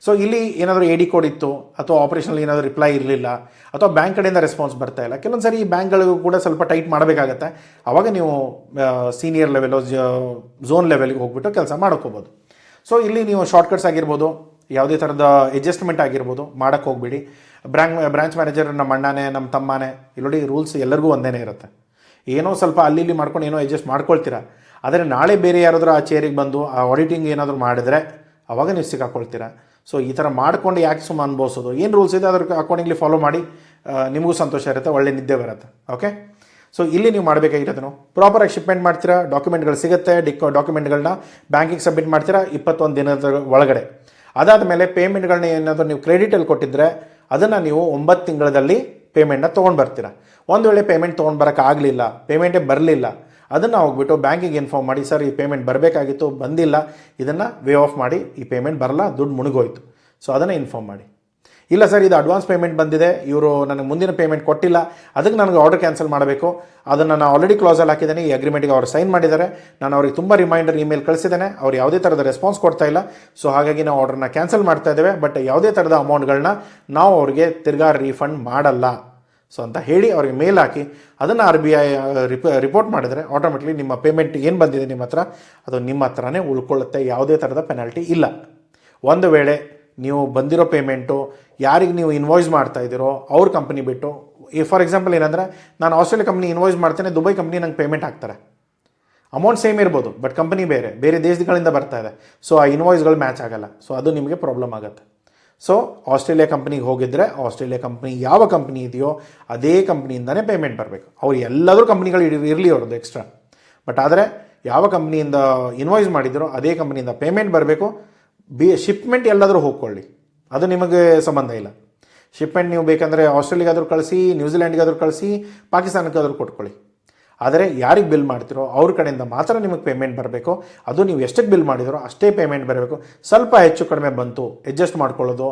ಸೊ ಇಲ್ಲಿ ಏನಾದರೂ AD ಕೋಡ್ ಇತ್ತು ಅಥವಾ ಆಪರೇಷನಲ್ಲಿ ಏನಾದರೂ ರಿಪ್ಲೈ ಇರಲಿಲ್ಲ ಅಥವಾ ಬ್ಯಾಂಕ್ ಕಡೆಯಿಂದ ರೆಸ್ಪಾನ್ಸ್ ಬರ್ತಾ ಇಲ್ಲ, ಕೆಲವೊಂದು ಸರಿ ಈ ಬ್ಯಾಂಕ್ಗಳಿಗೂ ಕೂಡ ಸ್ವಲ್ಪ ಟೈಟ್ ಮಾಡಬೇಕಾಗತ್ತೆ. ಆವಾಗ ನೀವು ಸೀನಿಯರ್ ಲೆವೆಲು ಝೋನ್ ಲೆವೆಲ್ಗೆ ಹೋಗ್ಬಿಟ್ಟು ಕೆಲಸ ಮಾಡ್ಕೋಬೋದು. ಸೊ ಇಲ್ಲಿ ನೀವು ಶಾರ್ಟ್ಕಟ್ಸ್ ಆಗಿರ್ಬೋದು, ಯಾವುದೇ ಥರದ ಅಡ್ಜಸ್ಟ್ಮೆಂಟ್ ಆಗಿರ್ಬೋದು ಮಾಡೋಕ್ಕೆ ಹೋಗ್ಬಿಡಿ. ಬ್ರಾಂಚ್ ಮ್ಯಾನೇಜರ್ ನಮ್ಮ ಅಣ್ಣನೇ ನಮ್ಮ ತಮ್ಮನೇ, ಇಲ್ಲಿ ರೂಲ್ಸ್ ಎಲ್ಲರಿಗೂ ಒಂದೇ ಇರುತ್ತೆ. ಏನೋ ಸ್ವಲ್ಪ ಅಲ್ಲಿ ಮಾಡ್ಕೊಂಡು ಏನೋ ಅಡ್ಜಸ್ಟ್ ಮಾಡ್ಕೊಳ್ತೀರಾ, ಆದರೆ ನಾಳೆ ಬೇರೆ ಯಾರಾದರೂ ಆ ಚೇರಿಗೆ ಬಂದು ಆ ಆಡಿಟಿಂಗ್ ಏನಾದರೂ ಮಾಡಿದ್ರೆ ಆವಾಗ ನೀವು ಸಿಕ್ಕಾಕೊಳ್ತೀರಾ. ಸೊ ಈ ಥರ ಮಾಡ್ಕೊಂಡು ಯಾಕೆ ಸುಮ್ಮ ಅನ್ಭವಿಸೋದು, ಏನು ರೂಲ್ಸ್ ಇದೆ ಅದ್ರ ಅಕಾರ್ಡಿಂಗ್ಲಿ ಫಾಲೋ ಮಾಡಿ, ನಿಮಗೂ ಸಂತೋಷ ಇರುತ್ತೆ, ಒಳ್ಳೆ ನಿದ್ದೆ ಬರುತ್ತೆ. ಓಕೆ, ಸೊ ಇಲ್ಲಿ ನೀವು ಮಾಡಬೇಕಾಗಿರೋದು ಪ್ರಾಪರಾಗಿ ಶಿಪ್ಮೆಂಟ್ ಮಾಡ್ತೀರಾ, ಡಾಕ್ಯುಮೆಂಟ್ಗಳು ಸಿಗುತ್ತೆ, ಡಾಕ್ಯುಮೆಂಟ್ಗಳನ್ನ ಬ್ಯಾಂಕಿಗೆ ಸಬ್ಮಿಟ್ ಮಾಡ್ತೀರಾ 21 ದಿನದ ಒಳಗಡೆ. ಅದಾದ ಮೇಲೆ ಪೇಮೆಂಟ್ಗಳನ್ನ ಏನಾದರೂ ನೀವು ಕ್ರೆಡಿಟಲ್ಲಿ ಕೊಟ್ಟಿದ್ದರೆ ಅದನ್ನು ನೀವು 9 ತಿಂಗಳಲ್ಲಿ ಪೇಮೆಂಟ್ನ ತೊಗೊಂಡು ಬರ್ತೀರಾ. ಒಂದು ವೇಳೆ ಪೇಮೆಂಟ್ ತೊಗೊಂಡು ಬರೋಕ್ಕಾಗಲಿಲ್ಲ, ಪೇಮೆಂಟೇ ಬರಲಿಲ್ಲ, ಅದನ್ನು ಹೋಗ್ಬಿಟ್ಟು ಬ್ಯಾಂಕಿಗೆ ಇನ್ಫಾರ್ಮ್ ಮಾಡಿ, ಸರ್ ಈ ಪೇಮೆಂಟ್ ಬರಬೇಕಾಗಿತ್ತು ಬಂದಿಲ್ಲ, ಇದನ್ನು ವೇ ಆಫ್ ಮಾಡಿ, ಈ ಪೇಮೆಂಟ್ ಬರಲ್ಲ, ದುಡ್ಡು ಮುಳುಗೋಯ್ತು. ಸೊ ಅದನ್ನು ಇನ್ಫಾರ್ಮ್ ಮಾಡಿ. ಇಲ್ಲ ಸರ್ ಇದು ಅಡ್ವಾನ್ಸ್ ಪೇಮೆಂಟ್ ಬಂದಿದೆ, ಇವರು ನನಗೆ ಮುಂದಿನ ಪೇಮೆಂಟ್ ಕೊಟ್ಟಿಲ್ಲ, ಅದಕ್ಕೆ ನನಗೆ ಆರ್ಡರ್ ಕ್ಯಾನ್ಸಲ್ ಮಾಡಬೇಕು, ಅದನ್ನು ನಾನು ಆಲ್ರೆಡಿ ಕ್ಲೋಸಲ್ಲಿ ಹಾಕಿದ್ದೇನೆ, ಈ ಅಗ್ರಿಮೆಂಟ್ಗೆ ಅವ್ರು ಸೈನ್ ಮಾಡಿದ್ದಾರೆ, ನಾನು ಅವ್ರಿಗೆ ತುಂಬ ರಿಮೈಂಡರ್ ಇಮೇಲ್ ಕಳಿಸಿದ್ದೇನೆ, ಅವ್ರು ಯಾವುದೇ ಥರದ ರೆಸ್ಪಾನ್ಸ್ ಕೊಡ್ತಾ ಇಲ್ಲ, ಸೊ ಹಾಗಾಗಿ ನಾವು ಆರ್ಡರ್ನ ಕ್ಯಾನ್ಸಲ್ ಮಾಡ್ತಾ ಇದ್ದೇವೆ, ಬಟ್ ಯಾವುದೇ ಥರದ ಅಮೌಂಟ್ಗಳನ್ನ ನಾವು ಅವ್ರಿಗೆ ತಿರ್ಗಾ ರೀಫಂಡ್ ಮಾಡಲ್ಲ ಸೊ ಅಂತ ಹೇಳಿ ಅವ್ರಿಗೆ ಮೇಲ್ ಹಾಕಿ ಅದನ್ನು RBI ರಿಪೋರ್ಟ್ ಮಾಡಿದರೆ ಆಟೋಮೆಟಿಕ್ಲಿ ನಿಮ್ಮ ಪೇಮೆಂಟ್ ಏನು ಬಂದಿದೆ ನಿಮ್ಮ ಹತ್ರ ಅದು ನಿಮ್ಮ ಹತ್ರನೇ ಉಳ್ಕೊಳ್ಳುತ್ತೆ, ಯಾವುದೇ ಥರದ ಪೆನಾಲ್ಟಿ ಇಲ್ಲ. ಒಂದು ವೇಳೆ ನೀವು ಬಂದಿರೋ ಪೇಮೆಂಟು ಯಾರಿಗೆ ನೀವು ಇನ್ವಾಯ್ಸ್ ಮಾಡ್ತಾ ಇದ್ದೀರೋ ಅವ್ರ ಕಂಪ್ನಿ ಬಿಟ್ಟು, ಫಾರ್ ಎಕ್ಸಾಂಪಲ್ ಏನಂದರೆ ನಾನು ಆಸ್ಟ್ರೇಲಿಯಾ ಕಂಪ್ನಿ ಇನ್ವಾಯ್ಸ್ ಮಾಡ್ತೇನೆ, ದುಬೈ ಕಂಪ್ನಿ ನಂಗೆ ಪೇಮೆಂಟ್ ಹಾಕ್ತಾರೆ, ಅಮೌಂಟ್ ಸೇಮ್ ಇರ್ಬೋದು ಬಟ್ ಕಂಪನಿ ಬೇರೆ ದೇಶಗಳಿಂದ ಬರ್ತಾ ಇದೆ, ಸೊ ಆ ಇನ್ವಾಯ್ಸ್ಗಳು ಮ್ಯಾಚ್ ಆಗಲ್ಲ, ಸೊ ಅದು ನಿಮಗೆ ಪ್ರಾಬ್ಲಮ್ ಆಗುತ್ತೆ. ಸೊ ಆಸ್ಟ್ರೇಲಿಯಾ ಕಂಪ್ನಿಗೆ ಹೋಗಿದ್ದರೆ ಆಸ್ಟ್ರೇಲಿಯಾ ಕಂಪ್ನಿ ಯಾವ ಕಂಪ್ನಿ ಇದೆಯೋ ಅದೇ ಕಂಪ್ನಿಯಿಂದನೇ ಪೇಮೆಂಟ್ ಬರಬೇಕು. ಅವ್ರು ಎಲ್ಲಾದರೂ ಕಂಪ್ನಿಗಳು ಇರಲಿ ಅವ್ರದ್ದು ಎಕ್ಸ್ಟ್ರಾ, ಬಟ್ ಆದರೆ ಯಾವ ಕಂಪ್ನಿಯಿಂದ ಇನ್ವಾಯ್ಸ್ ಮಾಡಿದ್ರೋ ಅದೇ ಕಂಪ್ನಿಯಿಂದ ಪೇಮೆಂಟ್ ಬರಬೇಕು. ಶಿಪ್ಮೆಂಟ್ ಎಲ್ಲಾದರೂ ಹೋಗ್ಕೊಳ್ಳಿ, ಅದು ನಿಮಗೆ ಸಂಬಂಧ ಇಲ್ಲ. ಶಿಪ್ಮೆಂಟ್ ನೀವು ಬೇಕಂದರೆ ಆಸ್ಟ್ರೇಲಿಯಾಗಾದರೂ ಕಳಿಸಿ, ನ್ಯೂಜಿಲ್ಯಾಂಡ್ಗಾದರೂ ಕಳಿಸಿ, ಪಾಕಿಸ್ತಾನಕ್ಕಾದರೂ ಕೊಟ್ಕೊಳ್ಳಿ, ಆದರೆ ಯಾರಿಗೆ ಬಿಲ್ ಮಾಡ್ತಿರೋ ಅವ್ರ ಕಡೆಯಿಂದ ಮಾತ್ರ ನಿಮಗೆ ಪೇಮೆಂಟ್ ಬರಬೇಕು. ಅದು ನೀವು ಎಷ್ಟಕ್ಕೆ ಬಿಲ್ ಮಾಡಿದಿರೋ ಅಷ್ಟೇ ಪೇಮೆಂಟ್ ಬರಬೇಕು. ಸ್ವಲ್ಪ ಹೆಚ್ಚು ಕಡಿಮೆ ಬಂತು ಅಡ್ಜಸ್ಟ್ ಮಾಡ್ಕೊಳ್ಳೋದು,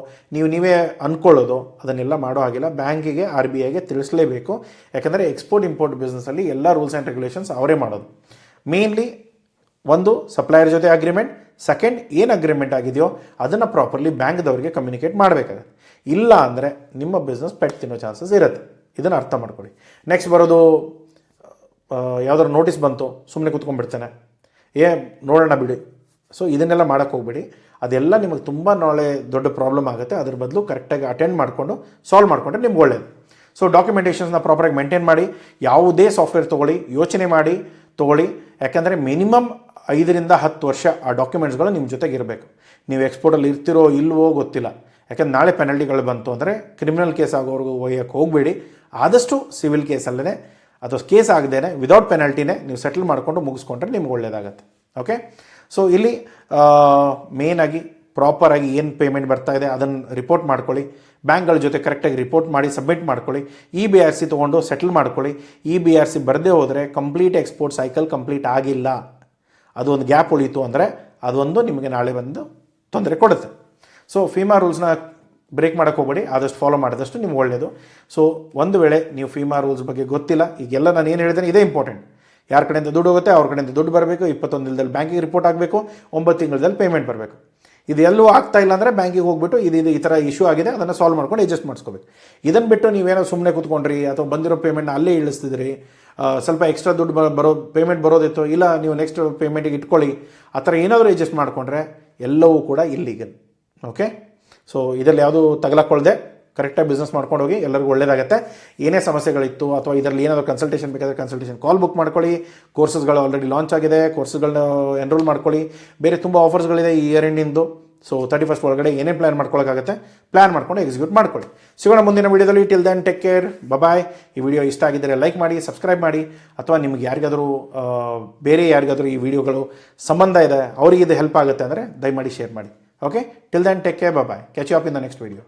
ನೀವೇ ಅಂದ್ಕೊಳ್ಳೋದು ಅದನ್ನೆಲ್ಲ ಮಾಡೋ ಹಾಗಿಲ್ಲ. ಬ್ಯಾಂಕಿಗೆ RBIಗೆ ತಿಳಿಸಲೇಬೇಕು, ಯಾಕಂದರೆ ಎಕ್ಸ್ಪೋರ್ಟ್ ಇಂಪೋರ್ಟ್ ಬಿಸ್ನೆಸ್ಸಲ್ಲಿ ಎಲ್ಲ ರೂಲ್ಸ್ ಆ್ಯಂಡ್ ರೆಗ್ಯುಲೇಷನ್ಸ್ ಅವರೇ ಮಾಡೋದು. ಮೇನ್ಲಿ ಒಂದು ಸಪ್ಲೈಯರ್ ಜೊತೆ ಅಗ್ರಿಮೆಂಟ್, ಸೆಕೆಂಡ್ ಏನು ಅಗ್ರಿಮೆಂಟ್ ಆಗಿದೆಯೋ ಅದನ್ನು ಪ್ರಾಪರ್ಲಿ ಬ್ಯಾಂಕ್ದವ್ರಿಗೆ ಕಮ್ಯುನಿಕೇಟ್ ಮಾಡಬೇಕಾಗುತ್ತೆ. ಇಲ್ಲ ಅಂದರೆ ನಿಮ್ಮ ಬಿಸ್ನೆಸ್ ಪೆಟ್ಟು ತಿನ್ನೋ ಚಾನ್ಸಸ್ ಇರುತ್ತೆ, ಇದನ್ನು ಅರ್ಥ ಮಾಡ್ಕೊಳ್ಳಿ. ನೆಕ್ಸ್ಟ್ ಬರೋದು ಯಾವುದಾದ್ರು ನೋಟಿಸ್ ಬಂತು ಸುಮ್ಮನೆ ಕೂತ್ಕೊಂಡ್ಬಿಡ್ತಾನೆ, ನೋಡೋಣ ಬಿಡಿ. ಸೊ ಇದನ್ನೆಲ್ಲ ಮಾಡೋಕ್ಕೆ ಹೋಗ್ಬಿಡಿ, ಅದೆಲ್ಲ ನಿಮಗೆ ತುಂಬ ನಾಳೆ ದೊಡ್ಡ ಪ್ರಾಬ್ಲಮ್ ಆಗುತ್ತೆ. ಅದ್ರ ಬದಲು ಕರೆಕ್ಟಾಗಿ ಅಟೆಂಡ್ ಮಾಡಿಕೊಂಡು ಸಾಲ್ವ್ ಮಾಡಿಕೊಂಡ್ರೆ ನಿಮ್ಗೆ ಒಳ್ಳೆಯದು. ಸೊ ಡಾಕ್ಯುಮೆಂಟೇಷನ್ಸ್ನ ಪ್ರಾಪರಾಗಿ ಮೇಂಟೈನ್ ಮಾಡಿ, ಯಾವುದೇ ಸಾಫ್ಟ್ವೇರ್ ತೊಗೊಳ್ಳಿ ಯೋಚನೆ ಮಾಡಿ ತೊಗೊಳ್ಳಿ, ಯಾಕೆಂದರೆ ಮಿನಿಮಮ್ 5 ರಿಂದ 10 ವರ್ಷ ಆ ಡಾಕ್ಯುಮೆಂಟ್ಸ್ಗಳು ನಿಮ್ಮ ಜೊತೆಗೆ ಇರಬೇಕು. ನೀವು ಎಕ್ಸ್ಪೋರ್ಟಲ್ಲಿ ಇರ್ತಿರೋ ಇಲ್ವೋ ಗೊತ್ತಿಲ್ಲ, ಯಾಕೆಂದ್ರೆ ನಾಳೆ ಪೆನಲ್ಟಿಗಳು ಬಂತು ಅಂದರೆ ಕ್ರಿಮಿನಲ್ ಕೇಸ್ ಆಗೋವರೆಗೂ ಒಯ್ಯಕ್ಕೆ ಹೋಗಬೇಡಿ. ಆದಷ್ಟು ಸಿವಿಲ್ ಕೇಸಲ್ಲೇ ಅಥವಾ ಕೇಸ್ ಆಗದೇನೆ ವಿದೌಟ್ ಪೆನಲ್ಟಿನೇ ನೀವು ಸೆಟಲ್ ಮಾಡಿಕೊಂಡು ಮುಗಿಸ್ಕೊಂಡ್ರೆ ನಿಮ್ಗೆ ಒಳ್ಳೆಯದಾಗತ್ತೆ. ಓಕೆ, ಸೊ ಇಲ್ಲಿ ಮೇಯ್ನಾಗಿ ಪ್ರಾಪರಾಗಿ ಏನು ಪೇಮೆಂಟ್ ಬರ್ತಾ ಇದೆ ಅದನ್ನು ರಿಪೋರ್ಟ್ ಮಾಡ್ಕೊಳ್ಳಿ, ಬ್ಯಾಂಕ್ಗಳ ಜೊತೆ ಕರೆಕ್ಟಾಗಿ ರಿಪೋರ್ಟ್ ಮಾಡಿ ಸಬ್ಮಿಟ್ ಮಾಡ್ಕೊಳ್ಳಿ, EBRC ತೊಗೊಂಡು ಸೆಟಲ್ ಮಾಡ್ಕೊಳ್ಳಿ. EBRC ಬರದೇ ಹೋದರೆ ಕಂಪ್ಲೀಟ್ ಎಕ್ಸ್ಪೋರ್ಟ್ ಸೈಕಲ್ ಕಂಪ್ಲೀಟ್ ಆಗಿಲ್ಲ, ಅದು ಒಂದು ಗ್ಯಾಪ್ ಉಳೀತು ಅಂದರೆ ಅದೊಂದು ನಿಮಗೆ ನಾಳೆ ಬಂದು ತೊಂದರೆ ಕೊಡುತ್ತೆ. ಸೊ ಫೀಮಾ ರೂಲ್ಸ್ನ ಬ್ರೇಕ್ ಮಾಡೋಕ್ಕೆ ಹೋಗಬೇಡಿ, ಆದಷ್ಟು ಫಾಲೋ ಮಾಡಿದಷ್ಟು ನಿಮ್ಗೆ ಒಳ್ಳೆಯದು. ಸೊ ಒಂದು ವೇಳೆ ನೀವು ಫೀಮಾ ರೂಲ್ಸ್ ಬಗ್ಗೆ ಗೊತ್ತಿಲ್ಲ, ಈಗೆಲ್ಲ ನಾನು ಏನು ಹೇಳಿದ್ದೇನೆ ಇದೇ ಇಂಪಾರ್ಟೆಂಟ್. ಯಾರ ಕಡೆಯಿಂದ ದುಡ್ಡು ಹೋಗುತ್ತೆ ಅವ್ರ ಕಡೆಯಿಂದ ದುಡ್ಡು ಬರಬೇಕು, 21 ದಿನದಲ್ಲಿ ಬ್ಯಾಂಕಿಗೆ ರಿಪೋರ್ಟ್ ಆಗಬೇಕು, 9 ತಿಂಗಳಲ್ಲಿ ಪೇಮೆಂಟ್ ಬರಬೇಕು. ಇದು ಎಲ್ಲೂ ಆಗ್ತಾ ಇಲ್ಲ ಅಂದರೆ ಬ್ಯಾಂಕಿಗೆ ಹೋಗ್ಬಿಟ್ಟು ಇದು ಈ ಥರ ಇಶ್ಯೂ ಆಗಿದೆ ಅದನ್ನು ಸಾಲ್ವ್ ಮಾಡ್ಕೊಂಡು ಅಡ್ಜಸ್ಟ್ ಮಾಡಿಸ್ಕೋಬೇಕು. ಇದನ್ನು ಬಿಟ್ಟು ನೀವೇನೋ ಸುಮ್ಮನೆ ಕೂತ್ಕೊಂಡ್ರಿ ಅಥವಾ ಬಂದಿರೋ ಪೇಮೆಂಟ್ನ ಅಲ್ಲೇ ಇಳಿಸ್ತಿದ್ರಿ, ಸ್ವಲ್ಪ ಎಕ್ಸ್ಟ್ರಾ ದುಡ್ಡು ಪೇಮೆಂಟ್ ಬರೋದಿತ್ತು, ಇಲ್ಲ ನೀವು ನೆಕ್ಸ್ಟ್ ಪೇಮೆಂಟಿಗೆ ಇಟ್ಕೊಳ್ಳಿ, ಆ ಥರ ಏನಾದರೂ ಅಡ್ಜಸ್ಟ್ ಮಾಡಿಕೊಂಡ್ರೆ ಎಲ್ಲವೂ ಕೂಡ ಇಲ್ಲಿಗಲ್. ಓಕೆ, ಸೊ ಇದರಲ್ಲಿ ಯಾವುದೂ ತಗಲಾಕೊಳ್ಳದೆ ಕರೆಕ್ಟಾಗಿ ಬಿಸ್ನೆಸ್ ಮಾಡ್ಕೊಂಡು ಹೋಗಿ, ಎಲ್ಲರಿಗೂ ಒಳ್ಳೆಯದಾಗುತ್ತೆ. ಏನೇ ಸಮಸ್ಯೆಗಳಿತ್ತು ಅಥವಾ ಇದರಲ್ಲಿ ಏನಾದರೂ ಕನ್ಸಲ್ಟೇಷನ್ ಬೇಕಾದರೆ ಕನ್ಸಲ್ಟೇಷನ್ ಕಾಲ್ ಬುಕ್ ಮಾಡ್ಕೊಳ್ಳಿ. ಕೋರ್ಸಸ್ಗಳು ಆಲ್ರೆಡಿ ಲಾಂಚ್ ಆಗಿದೆ, ಕೋರ್ಸ್ಗಳನ್ನ ಎನ್ರೋಲ್ ಮಾಡ್ಕೊಳ್ಳಿ. ಬೇರೆ ತುಂಬ ಆಫರ್ಸ್ಗಳಿದೆ ಈ ಇಯರ್ ಎಂಡಿಂದು. ಸೊ 31st ಒಳಗಡೆ ಏನೇ ಪ್ಲ್ಯಾನ್ ಮಾಡ್ಕೊಳ್ಳೋಕ್ಕಾಗುತ್ತೆ ಪ್ಲ್ಯಾನ್ ಮಾಡ್ಕೊಂಡು ಎಕ್ಸಿಕ್ಯೂಟ್ ಮಾಡ್ಕೊಳ್ಳಿ. ಸಿಗೋಣ ಮುಂದಿನ ವೀಡಿಯೋದಲ್ಲಿ. ಟಿಲ್ ದೆನ್ ಟೇಕ್ ಕೇರ್, ಬಾಯ್. ಈ ವಿಡಿಯೋ ಇಷ್ಟ ಆಗಿದ್ದರೆ ಲೈಕ್ ಮಾಡಿ, ಸಬ್ಸ್ಕ್ರೈಬ್ ಮಾಡಿ, ಅಥವಾ ನಿಮ್ಗೆ ಯಾರಿಗಾದರೂ ಬೇರೆ ಯಾರಿಗಾದರೂ ಈ ವಿಡಿಯೋಗಳು ಸಂಬಂಧ ಇದೆ ಅವರಿಗೆ ಇದು ಹೆಲ್ಪ್ ಆಗುತ್ತೆ ಅಂದರೆ ದಯಮಾಡಿ ಶೇರ್ ಮಾಡಿ. Okay, till then take care, bye bye, catch you up in the next video.